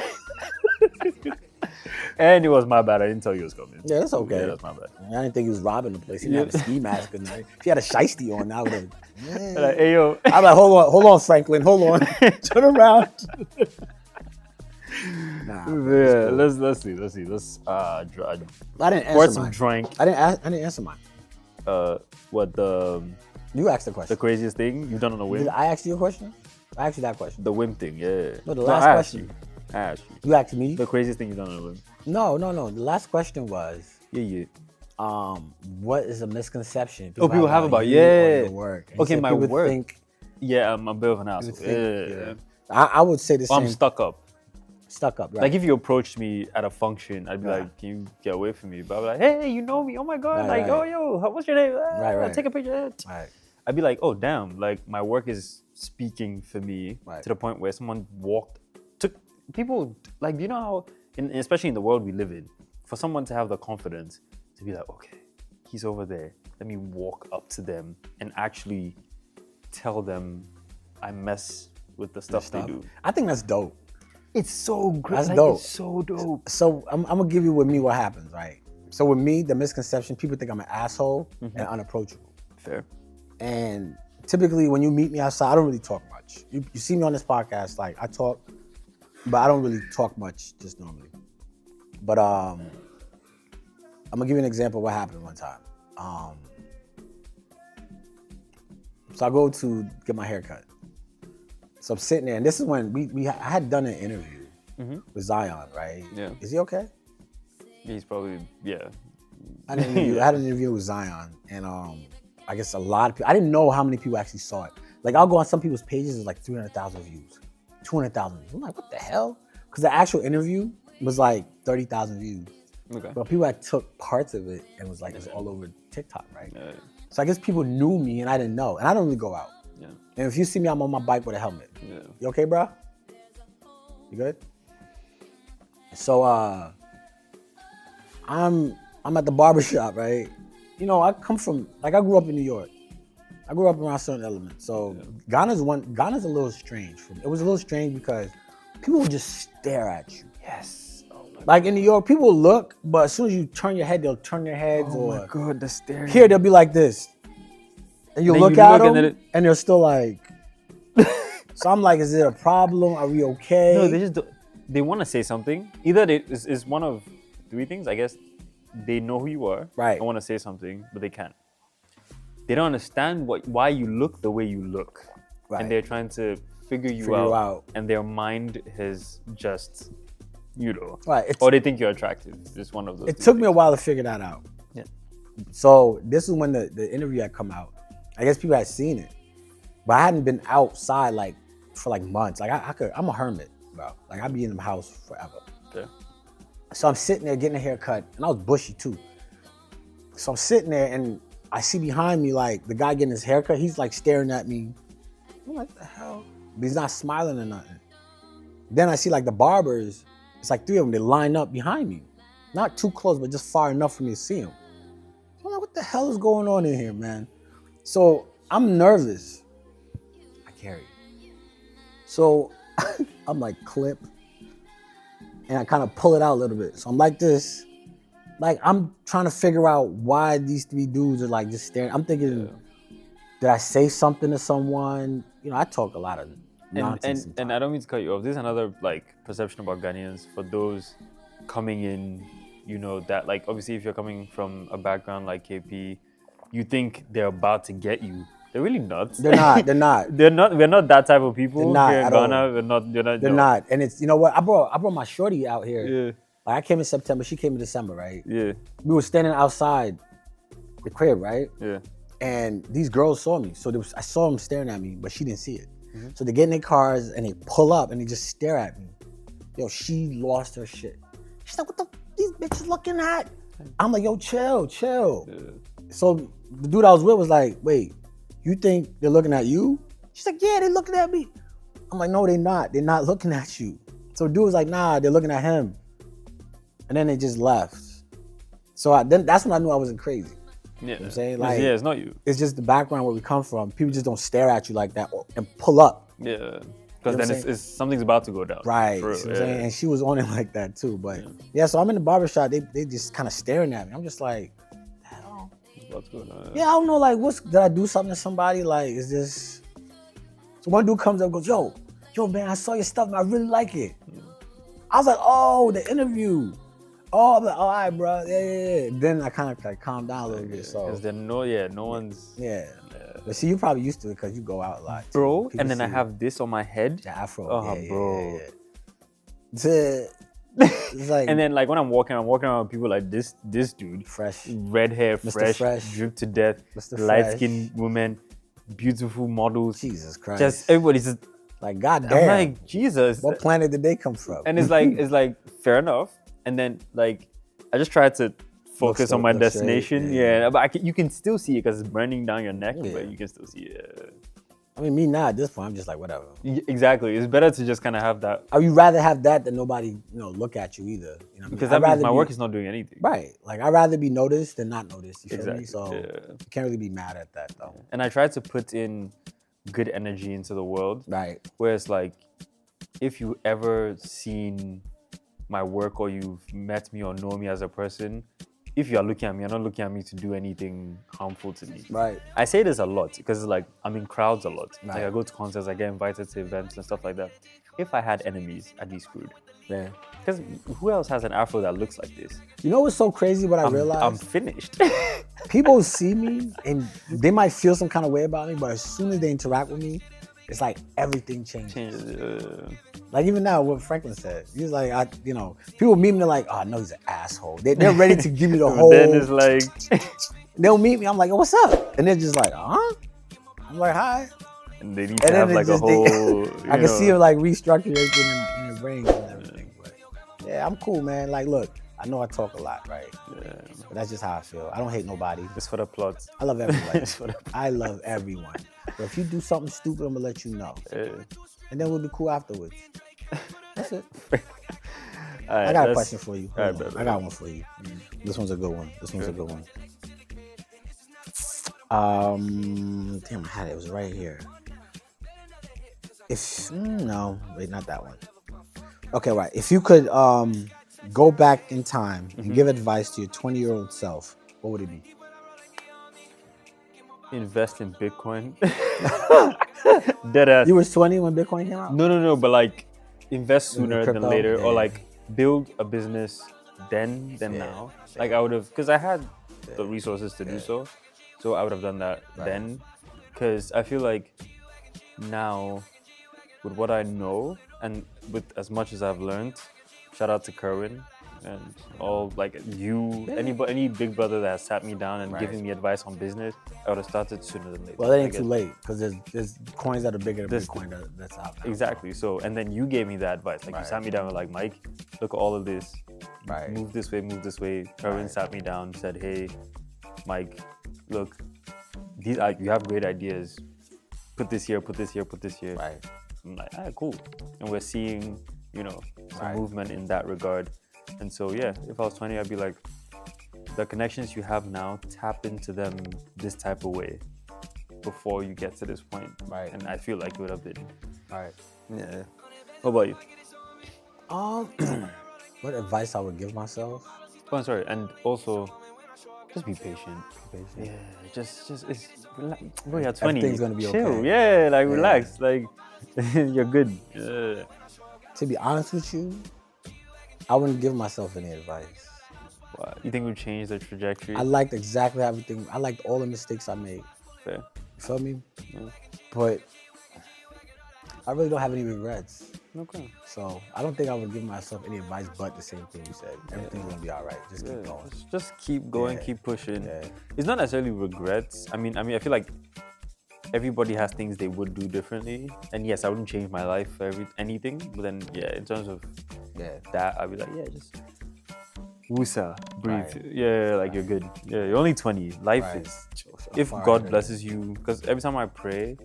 And it was my bad. I didn't tell you it was coming. Yeah, that's okay. Yeah, that's my bad. I didn't think he was robbing the place. He didn't have a ski mask in there. If he had a shiesty on, I would have. Like, hey, yo. I'm like, hold on, Franklin, hold on. Turn around. Nah. Yeah, cool. Let's see. Let's I didn't answer some mine. drink. I didn't answer mine. What You asked the question. The craziest thing you've done on a whim? Did I ask you a question? I asked you that question. The whim thing, yeah. No, the last question. I asked you. You asked me? The craziest thing you've done on a whim. No. The last question was, Yeah. what is a misconception People have about you or your work? And okay, my work. Think, yeah, I'm a bit of an asshole. Yeah. I would say the same. I'm stuck up. Stuck up, right? Like if you approached me at a function, I'd be like, "Can you get away from me?" But I'd be like, "Hey, you know me? Oh my god! Oh yo, what's your name? Right. Take a picture." Right. I'd be like, "Oh damn!" Like my work is speaking for me to the point where someone took people like you know how, especially in the world we live in, for someone to have the confidence to be like, "Okay, he's over there. Let me walk up to them and actually tell them I mess with the stuff they do." I think that's dope. It's so great. That's dope. It's so dope. So I'm gonna give you with me what happens, right? So with me, the misconception, people think I'm an asshole and unapproachable. Fair. And typically when you meet me outside, I don't really talk much. You see me on this podcast, like I talk, but I don't really talk much just normally. But I'm gonna give you an example of what happened one time. So I go to get my hair cut. So I'm sitting there, and this is when I had done an interview with Zion, right? Yeah. Is he okay? He's probably, yeah. I had an interview with Zion, and I guess a lot of people, I didn't know how many people actually saw it. Like I'll go on some people's pages, it's like 300,000 views, 200,000 views. I'm like, what the hell? Because the actual interview was like 30,000 views. Okay. But people had took parts of it and was like, it's all over TikTok, right? Yeah. So I guess people knew me and I didn't know. And I don't really go out. Yeah. And if you see me, I'm on my bike with a helmet. Yeah. You okay, bro? You good? So I'm at the barbershop, right? You know, I grew up in New York. I grew up around certain elements. So Ghana's a little strange for me. It was a little strange because people would just stare at you. Yes. Oh my Like in New York, people will look, but as soon as you turn your head, they'll turn their heads. Oh my god, the staring. Here, they'll be like this. And you look at them, and they're still like. So I'm like, is it a problem? Are we okay? No, they just they want to say something. Either it's one of three things, I guess. They know who you are. Right. I want to say something, but they can't. They don't understand why you look the way you look. Right. And they're trying to figure you out. And their mind has just, Right. Or they think you're attractive. It's one of those. It took me a while to figure that out. Yeah. So this is when the interview had come out. I guess people had seen it, but I hadn't been outside for months. Like I'm a hermit, bro. Like I'd be in the house forever. Yeah. So I'm sitting there getting a haircut, and I was bushy too. So I'm sitting there, and I see behind me like the guy getting his haircut. He's like staring at me. I'm like, what the hell? But he's not smiling or nothing. Then I see like the barbers. It's like three of them. They line up behind me, not too close, but just far enough for me to see them. So I'm like, what the hell is going on in here, man? So I'm nervous. I carry it. So I'm like clip, and I kind of pull it out a little bit. So I'm like this. Like I'm trying to figure out why these three dudes are like just staring. I'm thinking, did I say something to someone? You know, I talk a lot of nonsense. And I don't mean to cut you off. This is another perception about Ghanaians for those coming in, that obviously if you're coming from a background like KP, you think they're about to get you. They're really nuts. They're not. They're not. They're not. We're not that type of people They're not here in at Ghana. all. We're not. They're not. And it's, you know what? I brought my shorty out here. Yeah. Like I came in September. She came in December, right? Yeah. We were standing outside the crib, right? Yeah. And these girls saw me. So I saw them staring at me, but she didn't see it. So they get in their cars and they pull up and they just stare at me. Yo, she lost her shit. She's like, what the these bitches looking at? I'm like, yo, chill. Yeah. So the dude I was with was like, wait, you think they're looking at you? She's like, yeah, they're looking at me. I'm like, no, they're not. They're not looking at you. So the dude was like, nah, they're looking at him. And then they just left. So then that's when I knew I wasn't crazy. Yeah. You know what I'm saying? Like, yeah, it's not you. It's just the background where we come from. People just don't stare at you like that and pull up. Yeah. Because You know then it's something's about to go down. Right. For real, You know what I'm saying? And she was on it like that too. But yeah, so I'm in the barbershop. They just kind of staring at me. I'm just like, hell. What's going on? Yeah, I don't know. Like, did I do something to somebody? Like, is this? So one dude comes up and goes, yo, man, I saw your stuff, man. I really like it. I was like, oh, the interview. Oh, I'm like, all right, bro. Yeah. Then I kind of like calmed down a little bit. So Because then no one's. Yeah. But see, you're probably used to it because you go out a lot, too. Bro, People and then I see have this on my head. the afro. Oh, Yeah, bro. It's like And then like when I'm walking around with people like this dude, fresh. red hair, Mr. fresh, Fresh. dripped to death, Mr. light-skinned women, beautiful models. Jesus Christ. Just everybody's just, like, goddamn. I'm like, Jesus. What planet did they come from? And it's like fair enough. And then like I just tried to focus on my look straight, destination. yeah. Yeah, but you can still see it because it's burning down your neck, Yeah. but you can still see it. I mean, me now at this point, I'm just like, whatever. Exactly. It's better to just kind of have that. I would rather have that than nobody, look at you either. You know, Because I'd that means rather my be- work is not doing anything. right. Like, I'd rather be noticed than not noticed. You feel me? Exactly. So Yeah. you can't really be mad at that though. And I try to put in good energy into the world. Right. Where it's like, if you ever seen my work or you've met me or know me as a person, if you are looking at me, you're not looking at me to do anything harmful to me. Right. I say this a lot because like I'm in crowds a lot. Right. Like I go to concerts, I get invited to events and stuff like that. If I had enemies, I'd be screwed. Yeah. Because who else has an afro that looks like this? You know what's so crazy? What I I'm realized? finished. People see me and they might feel some kind of way about me, but as soon as they interact with me, it's like everything changes. Like even now, what Franklin said, he was like, people meet me, they're like, oh, no, he's an asshole. They're ready to give me the whole. Then it's like, they'll meet me, I'm like, what's up? And they're just like, huh? I'm like, hi. and they need to have like a whole. I can see it like restructure everything in your brain and everything. But yeah, I'm cool, man. Like, look, I know I talk a lot, right? Yeah. But that's just how I feel. I don't hate nobody. It's for the plot. I love everybody. It's for the I love everyone. But if you do something stupid, I'm gonna let you know. And then we'll be cool afterwards. That's it. I got a question for you. All right, I got one for you. This one's a good one. A good one. Damn, I had it. It was right here. No, wait, not that one. Okay, right. If you could go back in time and give advice to your 20-year-old self, what would it be? Invest in Bitcoin. Deadass. You was 20 when Bitcoin came out? No, but like invest sooner than crypto? later, or Yeah. like build a business then than now. Like I would have, because I had the resources to do so. So I would have done that then. Because I feel like now, with what I know and with as much as I've learned, shout out to Kerwin and all, like you, any big brother that has sat me down and given me advice on business, I would have started sooner than later. Well, it ain't I too guess. late because there's coins that are bigger than This- Bitcoin that's out now. Exactly. So, and then you gave me that advice. Like you sat me down and like, Mike, look at all of this. Right. Move this way, move this way. Kerwin sat me down, said, hey, Mike, look, these you have great ideas. Put this here, put this here, put this here. Right. I'm like, cool. And we're seeing, some movement in that regard. And so, yeah, if I was 20, I'd be like, the connections you have now, tap into them this type of way before you get to this point. Right. And I feel like it would have been. All right. Yeah. What about you? What advice I would give myself? Oh, I'm sorry. And also, just be patient. Yeah, just it's bro, you're 20. Everything's gonna be Chill. okay. Yeah, like relax. Like you're good. Yeah. To be honest with you, I wouldn't give myself any advice. Wow. You think it would change the trajectory? I liked exactly everything. I liked all the mistakes I made. Fair. You feel me? Yeah. But I really don't have any regrets. Okay. So I don't think I would give myself any advice but the same thing you said. Everything's gonna be all right. Just keep going. Just keep going, Yeah. keep pushing. Yeah. It's not necessarily regrets. I mean, I feel like everybody has things they would do differently. And yes, I wouldn't change my life for anything. But then, yeah, in terms of that, I'd be like, yeah, just woosa, breathe. Right. Yeah, like you're good. Yeah, you're only 20. Life Right. is. So If far God ahead. blesses you, because every time I pray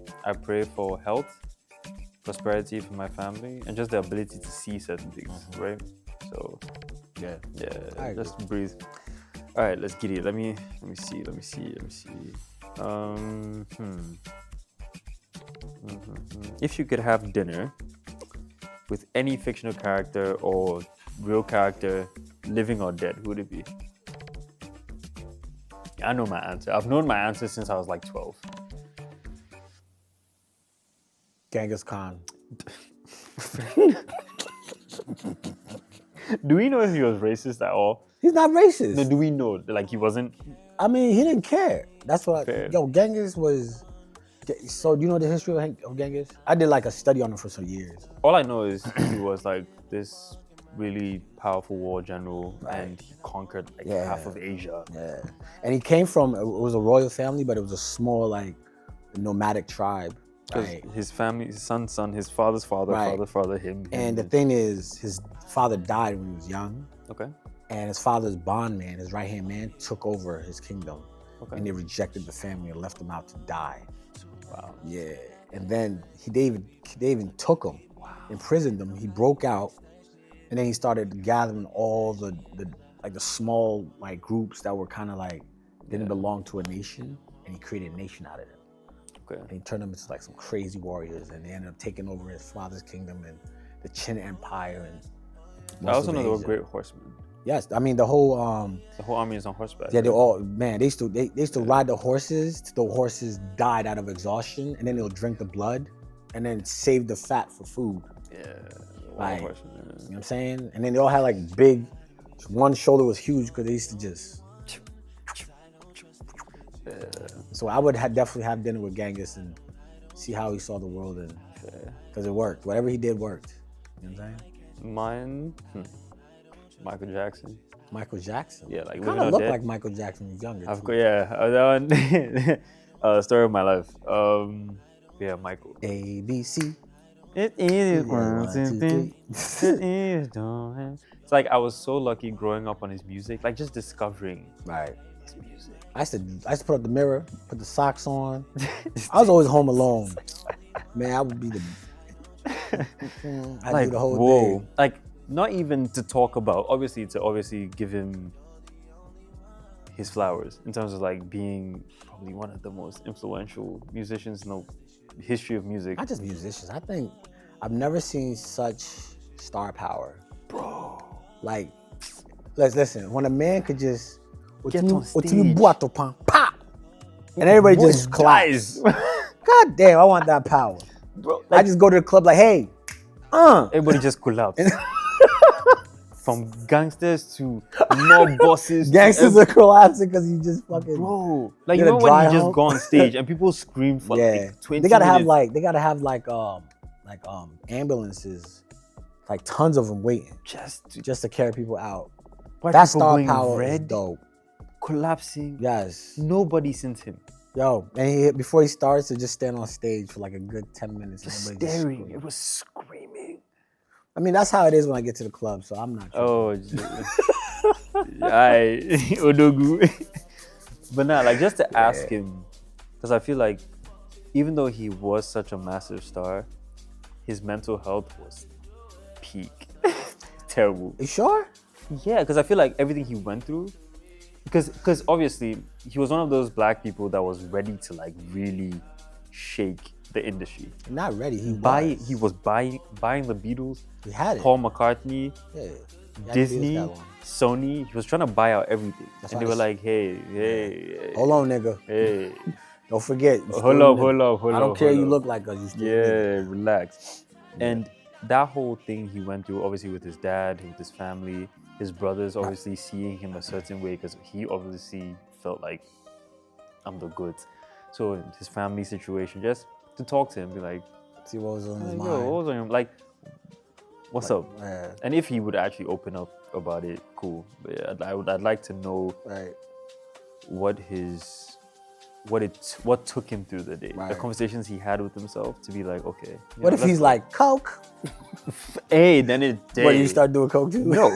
for health, prosperity for my family, and just the ability to see certain things, right? So, Yeah. yeah, just breathe. All right, let's get it. Let me see. If you could have dinner with any fictional character or real character, living or dead, who would it be? I know my answer. I've known my answer since I was like 12. Genghis Khan. Do we know if he was racist at all? He's not racist. No, do we know? Like he wasn't? I mean, he didn't care. That's what. Fair. Genghis was. So do you know the history of Genghis? I did like a study on him for some years. All I know is he was like this really powerful war general, and he conquered like half of Asia. Yeah, and he came from, it was a royal family, but it was a small like nomadic tribe. Right. His family, his son's son, his father's father, father, him. And the thing is, his father died when he was young. Okay. And his father's bondman, his right-hand man, took over his kingdom. Okay. And they rejected the family and left him out to die. Wow. Yeah. And then they even took him, imprisoned him. He broke out, and then he started gathering all the small like groups that were kind of like didn't belong to a nation, and he created a nation out of them. Okay. And he turned them into like some crazy warriors, and they ended up taking over his father's kingdom and the Qin Empire. And I also know they were great horsemen. Yes, I mean the whole army is on horseback. Yeah, they used to ride the horses till the horses died out of exhaustion, and then they'll drink the blood, and then save the fat for food. Yeah, like, horsemen, you know what I'm saying? And then they all had like big. One shoulder was huge because they used to just. So I would definitely have dinner with Genghis and see how he saw the world, and because it worked. Whatever he did worked. You know what I'm saying? Mine, Michael Jackson. Michael Jackson? Yeah, like kind of looked like Michael Jackson when he was younger. Of course, yeah. That one, story of my life. Yeah, Michael. A, B, C. It is 1, 2, 3. It is doing. It's like I was so lucky growing up on his music, like just discovering his music. I used to put up the mirror, put the socks on. I was always home alone. Man, I would be the. I'd like do the whole day. Like not even to talk about. Obviously give him his flowers in terms of like being probably one of the most influential musicians in the history of music. Not just musicians. I think I've never seen such star power, bro. Like, let's listen. When a man could just get on stage, pop, and everybody just claps. God damn, I want that power, bro. Like, I just go to the club like, hey, everybody just collapse. From gangsters to mob bosses. Gangsters are collapsing because you just fucking. Bro, like you know when you just go on stage and people scream for like 20 They gotta minutes. have ambulances, like tons of them waiting just to carry people out. That star power is dope. Collapsing. Yes. Nobody sent him. Yo, and before he starts, to just stand on stage for like a good 10 minutes. Just staring. It was screaming. I mean, that's how it is when I get to the club, so I'm not. Oh, Odogu. But nah, like just to ask him, because I feel like even though he was such a massive star, his mental health was peak. Terrible. You sure? Yeah, because I feel like everything he went through, because obviously he was one of those black people that was ready to like really shake the industry. Not ready. He was buying the Beatles. He had it. Paul McCartney. Yeah. Disney, Sony. He was trying to buy out everything, and they were like, "Hey, hold on, nigga. Hey, don't forget. Hold up. I don't care. You look like us. You still relax." And that whole thing he went through, obviously with his dad, with his family, his brothers, obviously seeing him a certain way because he obviously felt like I'm the goods. So his family situation, just to talk to him, be like, See what was on his yo, mind. what was on your, like, what's up? Yeah. And if he would actually open up about it, cool. But yeah, I'd like to know Right. what took him through the day, the Right. conversations he had with himself, to be like, okay. What if he's like, Coke? hey, then it's What, you start doing Coke too? no,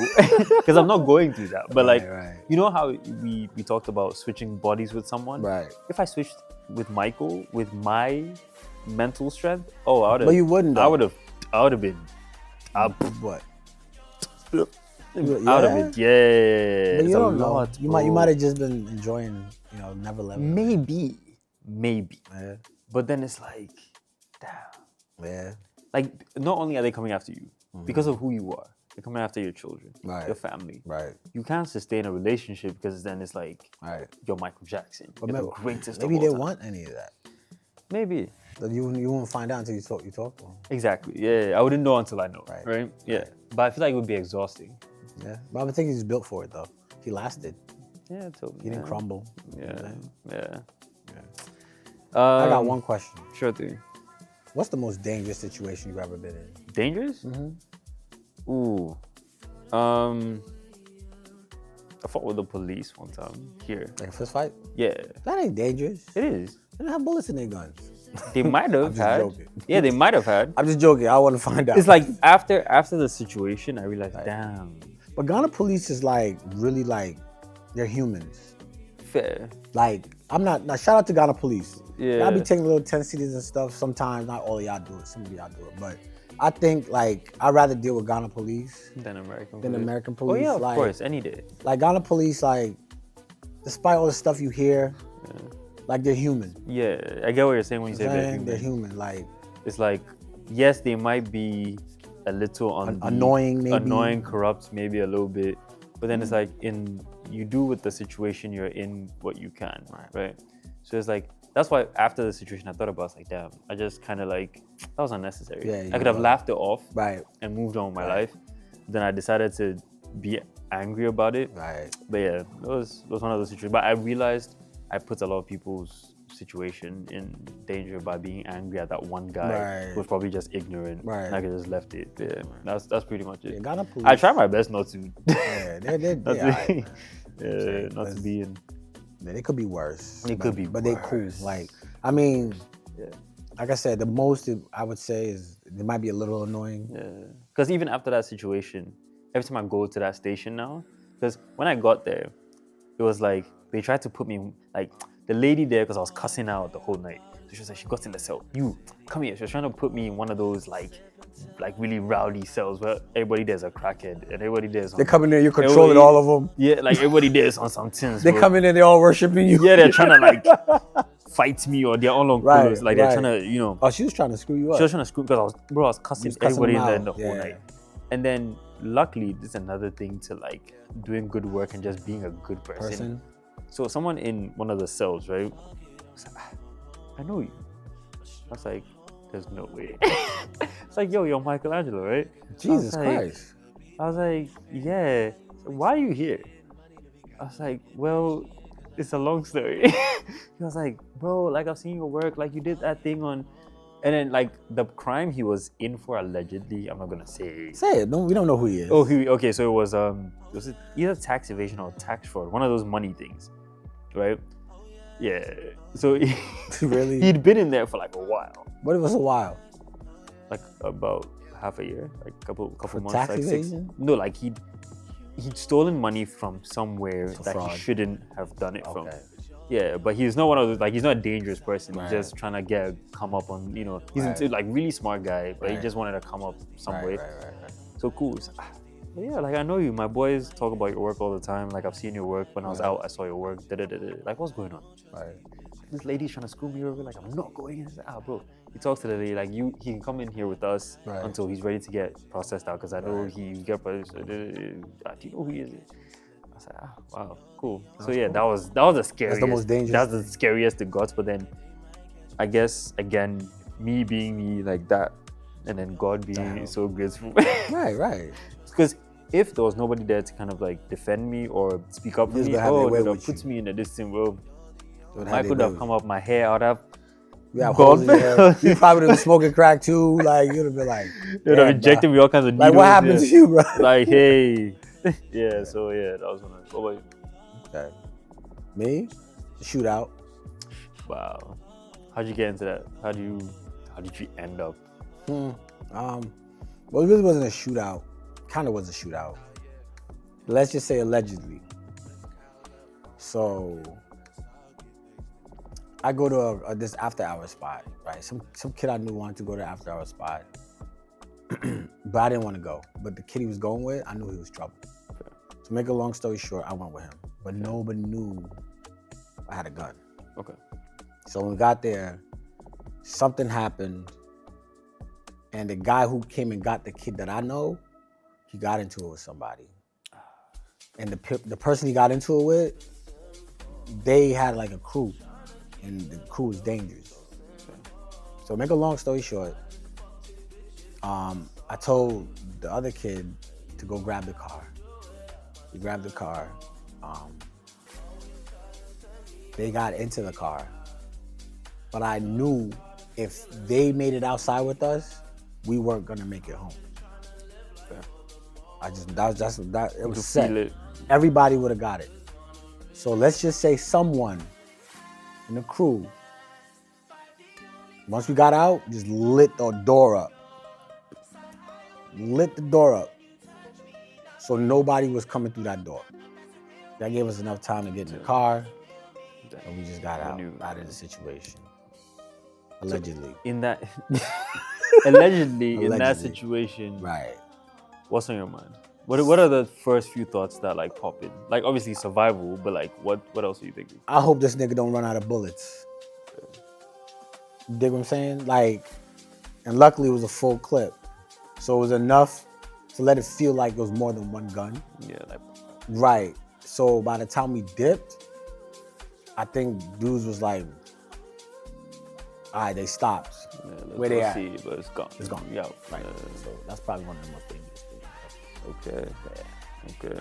because I'm not going through that. But like, right. you know how we talked about switching bodies with someone. Right. If I switched with Michael with my mental strength, oh, I would have. But you wouldn't, though. I would have been. What? I would have been. Yeah. But it's you a don't know. lot, You bro. might have just been enjoying, Never Let Me. Maybe. Yeah. But then it's like, damn. Yeah. Like, not only are they coming after you because of who you are, they're coming after your children, Right. your family. Right. You can't sustain a relationship because then it's like, Right. you're Michael Jackson. But You're the greatest maybe of they all time. want any of that. Maybe. But you won't find out until you talk to them. Exactly. Yeah. I wouldn't know until I know. Right. Right? Yeah. But I feel like it would be exhausting. Yeah. But I think he's built for it, though. He lasted. Yeah, totally. He didn't crumble. Yeah. Yeah. I got one question. Sure thing. What's the most dangerous situation you've ever been in? Dangerous? Ooh. I fought with the police one time here. Like a fist fight? Yeah. That ain't dangerous. It is. They don't have bullets in their guns. They might have just had. joking. Yeah, they might have had. I'm just joking. I want to find out. It's like after the situation, I realized, damn, But Ghana police is like really like they're humans. fair. Like I'm not. Now shout out to Ghana police. Yeah. Y'all be taking little tendencies and stuff. Sometimes not all of y'all do it. Some of y'all do it. But I think like I'd rather deal with Ghana police Than American than police. American Oh police. yeah, of like, course, any day. Like Ghana police, like despite all the stuff you hear, like they're human. Yeah, I get what you're saying when you say They're human. Like It's like, yes, they might be a little on the annoying, maybe. annoying, corrupt, maybe a little bit, but then it's like you do with the situation you're in what you can, right? So it's like that's why after the situation I thought about, it's like, damn, I just kind of like that was unnecessary. Yeah, I could have laughed it off, right, and moved on with my life. Then I decided to be angry about it. right. But yeah, it was one of those situations. But I realized I put a lot of people's situation in danger by being angry at that one guy who was probably just ignorant. Right. And I could just left it. Yeah, that's pretty much it. Yeah, Ghana police. I try my best not to. Yeah, they're not alright. not to be in. Man, it could be worse. It could be but they're cool. worse. Like, I mean, Yeah. like I said, the most I would say is they might be a little annoying. Yeah. Because even after that situation, every time I go to that station now, because when I got there, it was like they tried to put me like the lady there because I was cussing out the whole night. So she was like, she got in the cell. You come here. She was trying to put me in one of those like really rowdy cells where everybody there's a crackhead and everybody there's. They come in there, you're controlling all of them. Yeah, like everybody there's on some tins. They bro. come in there, they're all worshiping you. Yeah, they're trying to like fight me or they're all on Right, colors. Like they're right. trying to, Oh, she was trying to screw you up. She was trying to screw because I was cussing was cussing everybody in them there out. the whole Yeah. night. And then luckily, this is another thing to like doing good work and just being a good person. So someone in one of the cells, right? Was like, I know you. I was like, there's no way. It's like, yo, you're Michael Angelo, right? Jesus I was like- Christ. I was like, yeah. So why are you here? I was like, well, it's a long story. He was like, bro, like I've seen your work, like you did that thing on, and then like the crime he was in for allegedly, I'm not gonna say. Say it. No, we don't know who he is. Oh, okay. So it was it either tax evasion or tax fraud, one of those money things, right? Yeah. So Really? he'd been in there for like a while, But it was a while. like about half a year, like couple For months, tax like evasion? No, like he'd stolen money from somewhere For that fraud. he shouldn't have done it from. Okay. Yeah, but he's not one of those, like he's not a dangerous person. Right. He's just trying to come up on, he's Right. like really smart guy, but he Right. just wanted to come up some way. Right. So cool. So, but yeah, like I know you. My boys talk about your work all the time. Like I've seen your work. When I was out, I saw your work. Like what's going on? Right. This lady's trying to screw me over. Like I'm not going in. I said, bro. He talks to the lady like he can come in here with us Right. until he's ready to get processed out. Because I know Right. he get processed. Do you know who he is? I said, wow, cool. So yeah, that was the scariest. That's the most dangerous That's the scariest it got. But then, I guess again, me being me like that, and then God being so graceful. Right. Because if there was nobody there to kind of like defend me or speak up for Just me, gonna have their way that with puts you. me in a distant world. Michael would have come up, my hair out of. You have holes in your head. You probably would have been smoking crack too. Like you'd have been like, You'd have injected me all kinds of needles. Like what happened to you, bro? Like, hey. Yeah, so yeah, that was one of. What about you? Okay. Me? Shootout. Wow. How'd you get into that? How did you end up? Well, it really wasn't a shootout. Kind of was a shootout. Let's just say allegedly. So I go to this after-hour spot, right? Some kid I knew wanted to go to the after-hour spot, but I didn't want to go. But the kid he was going with, I knew he was trouble. Okay. To make a long story short, I went with him, but nobody knew I had a gun. Okay. So when we got there, something happened, and the guy who came and got the kid that I know, he got into it with somebody. And the person he got into it with, they had like a crew, and the crew was dangerous. Okay. So make a long story short, I told the other kid to go grab the car. He grabbed the car. They got into the car. But I knew if they made it outside with us, we weren't gonna make it home. Okay. It was set. Everybody would have got it. So let's just say someone in the crew, once we got out, just lit the door up. Lit the door up. So nobody was coming through that door. That gave us enough time to get in the car, and we just got out of the situation. Allegedly. So in that allegedly in that situation, right? What's on your mind? What are the first few thoughts that like pop in? Like obviously survival, but like what else are you thinking? I hope this nigga don't run out of bullets. Okay. You dig what I'm saying? Like, and luckily it was a full clip, so it was enough to let it feel like it was more than one gun. Yeah, like right. So by the time we dipped, I think dudes was like, all right, they stopped. Yeah, where they at? See, but it's gone. It's gone. Yeah. Right. So that's probably one of the most dangerous things. Okay. Yeah. Okay.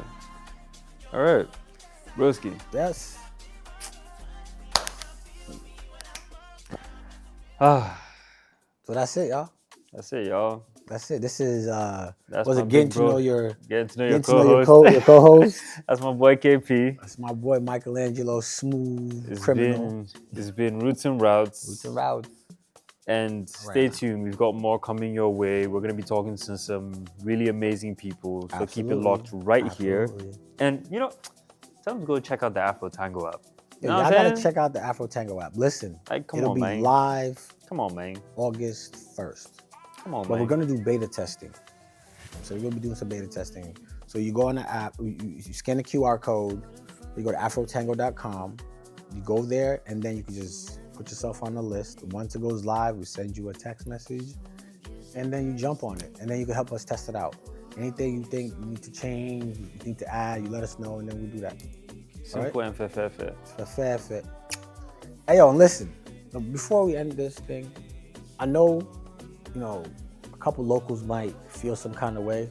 All right. Broski. Yes. So that's it, y'all. That's it, y'all. That's it. This is getting to know your co-host. That's my boy KP. That's my boy Michael Angelo, smooth criminal. It's been Roots and Routes. Roots and Routes. And stay tuned. We've got more coming your way. We're gonna be talking to some really amazing people. So keep it locked right here. And tell them to go check out the Afro Tango app. You know y'all gotta check out the Afro Tango app. Listen, it'll be live. Come on, man. August 1st. Come on, but we're gonna do beta testing. So we're gonna be doing some beta testing. So you go on the app, you scan the QR code, you go to afrotango.com, you go there, and then you can just put yourself on the list. Once it goes live, we send you a text message, and then you jump on it, and then you can help us test it out. Anything you think you need to change, you need to add, you let us know, and then we do that. Simple and fair. Hey, yo, and listen, before we end this thing, I know, a couple locals might feel some kind of way.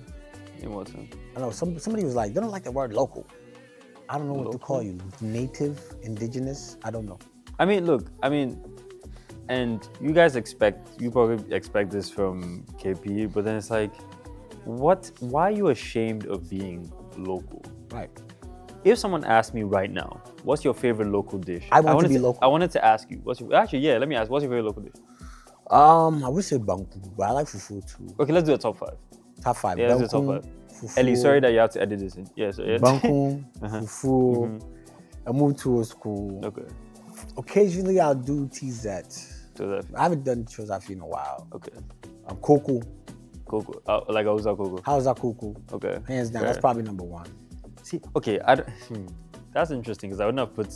In what sense? I know somebody was like, they don't like the word local. I don't know what to call you. Native, indigenous, I don't know. And you guys probably expect this from KP, but then it's like, why are you ashamed of being local? Right. If someone asked me right now, what's your favorite local dish? I wanted to be local. I wanted to ask you, let me ask, what's your favorite local dish? I would say banku, but I like fufu too. Okay, let's do a top 5. Top 5. Yeah, let's do a top 5. Fufu. Ellie, sorry that you have to edit this in. Yeah, so yeah. Banku, fufu, amutu is cool. Okay. Occasionally I'll do TZ. I haven't done Chozafi in a while. Okay. Cocoa. Like Hausa cocoa. Hausa cocoa. Okay. Hands down, that's probably number 1. See, okay, that's interesting because I wouldn't have put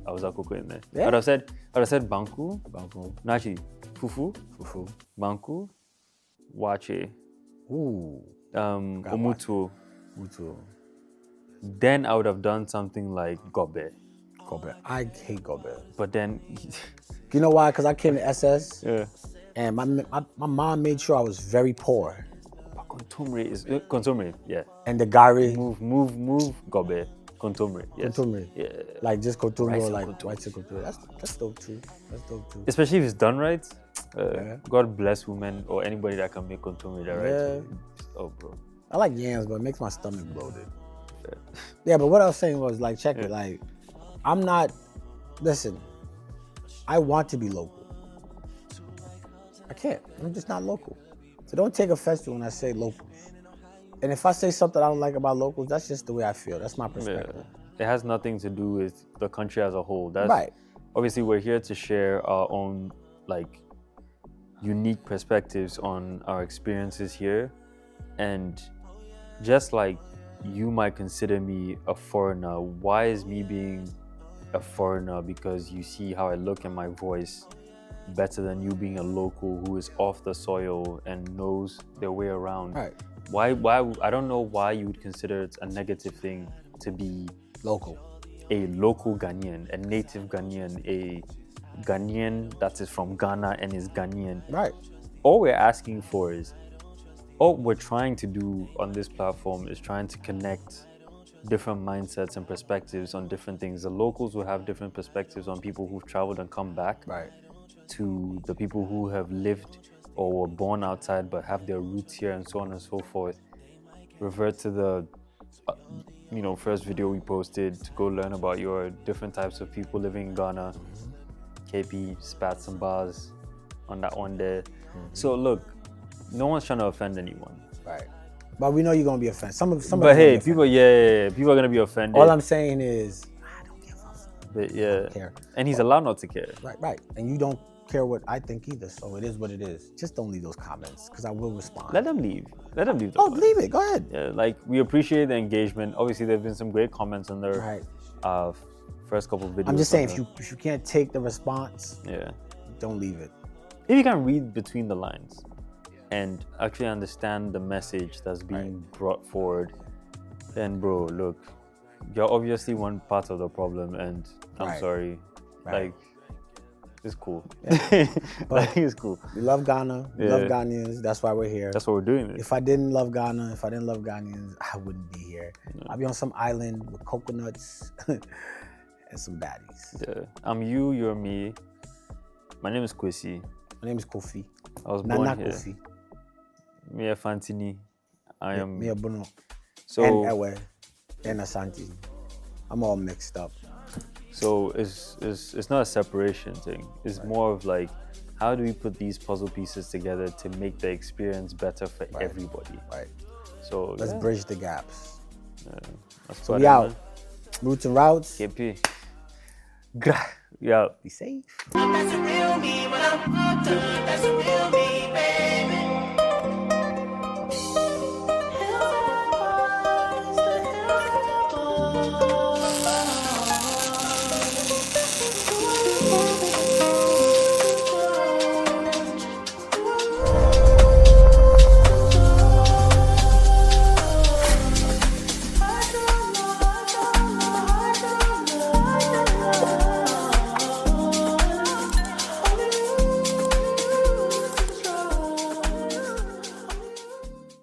Hausa cocoa in there. Yeah. I would have said banku. No, actually, fufu, banku, wache. Ooh. Umutu. Then I would have done something like gobe. I hate gobe. But then, you know why? Because I came to SS. Yeah. And my mom made sure I was very poor. Contumre, yeah. And the gari. Move, gobe. Kontomire. Yes. Kontomire. Yeah. Like just kontomire Rice or and like kontomire. white kontomire. That's dope too. That's dope too. Especially if it's done right. Yeah. God bless women or anybody that can make kontomire the right way. Oh, bro. I like yams, but it makes my stomach bloated. Fair. Yeah, but what I was saying was like, check Yeah. it. Like, I'm not. Listen, I want to be local. I can't. I'm just not local. So don't take offense to when I say locals. And if I say something I don't like about locals, that's just the way I feel. That's my perspective. It has nothing to do with the country as a whole. That's Right. Obviously, we're here to share our own like unique perspectives on our experiences here, and just like you might consider me a foreigner, why is me being a foreigner because you see how I look and my voice better than you being a local who is off the soil and knows their way around? Right. Why I don't know why you would consider it a negative thing to be Local. a local Ghanaian, a native Ghanaian, a Ghanaian that is from Ghana and is Ghanaian. Right. All we're asking for is, all we're trying to do on this platform is trying to connect different mindsets and perspectives on different things. The locals will have different perspectives on people who've traveled and come back, Right. to the people who have lived or were born outside but have their roots here, and so on and so forth. Revert to the first video we posted to go learn about your different types of people living in Ghana. KP spat some bars on that one there. So look, no one's trying to offend anyone. Right. But we know you're gonna be offended. But hey, people are gonna be offended. All I'm saying is, I don't give a fuck. But yeah, don't care. And he's allowed not to care. Right. And you don't care what I think either, so it is what it is. Just don't leave those comments, because I will respond. Let them leave. The Oh, comments. leave it. Go ahead. Yeah, like we appreciate the engagement. Obviously, there have been some great comments on the Right. first couple of videos. I'm just saying, if you can't take the response, yeah, don't leave it. if you can read between the lines and actually understand the message that's being brought forward, then bro, look, you're obviously one part of the problem, and I'm sorry. Right. Like, it's cool. Yeah. Like, it's cool. We love Ghana. We love Ghanaians. That's why we're here. That's what we're doing. If I didn't love Ghana, if I didn't love Ghanaians, I wouldn't be here. I'd be on some island with coconuts and some baddies. Yeah. I'm you, you're me. My name is Kwesi. My name is Kofi. I was born Nana here. Kofi. Mia Fantini. I am. Mia Bono. So, And Ewe. And Asante. I'm all mixed up. So it's not a separation thing. It's more of like, how do we put these puzzle pieces together to make the experience better for everybody? Right. So Let's bridge the gaps. That's So we out. Roots and routes. KP. We out. Be safe. That's a real me when I'm fucked up. That's a real me.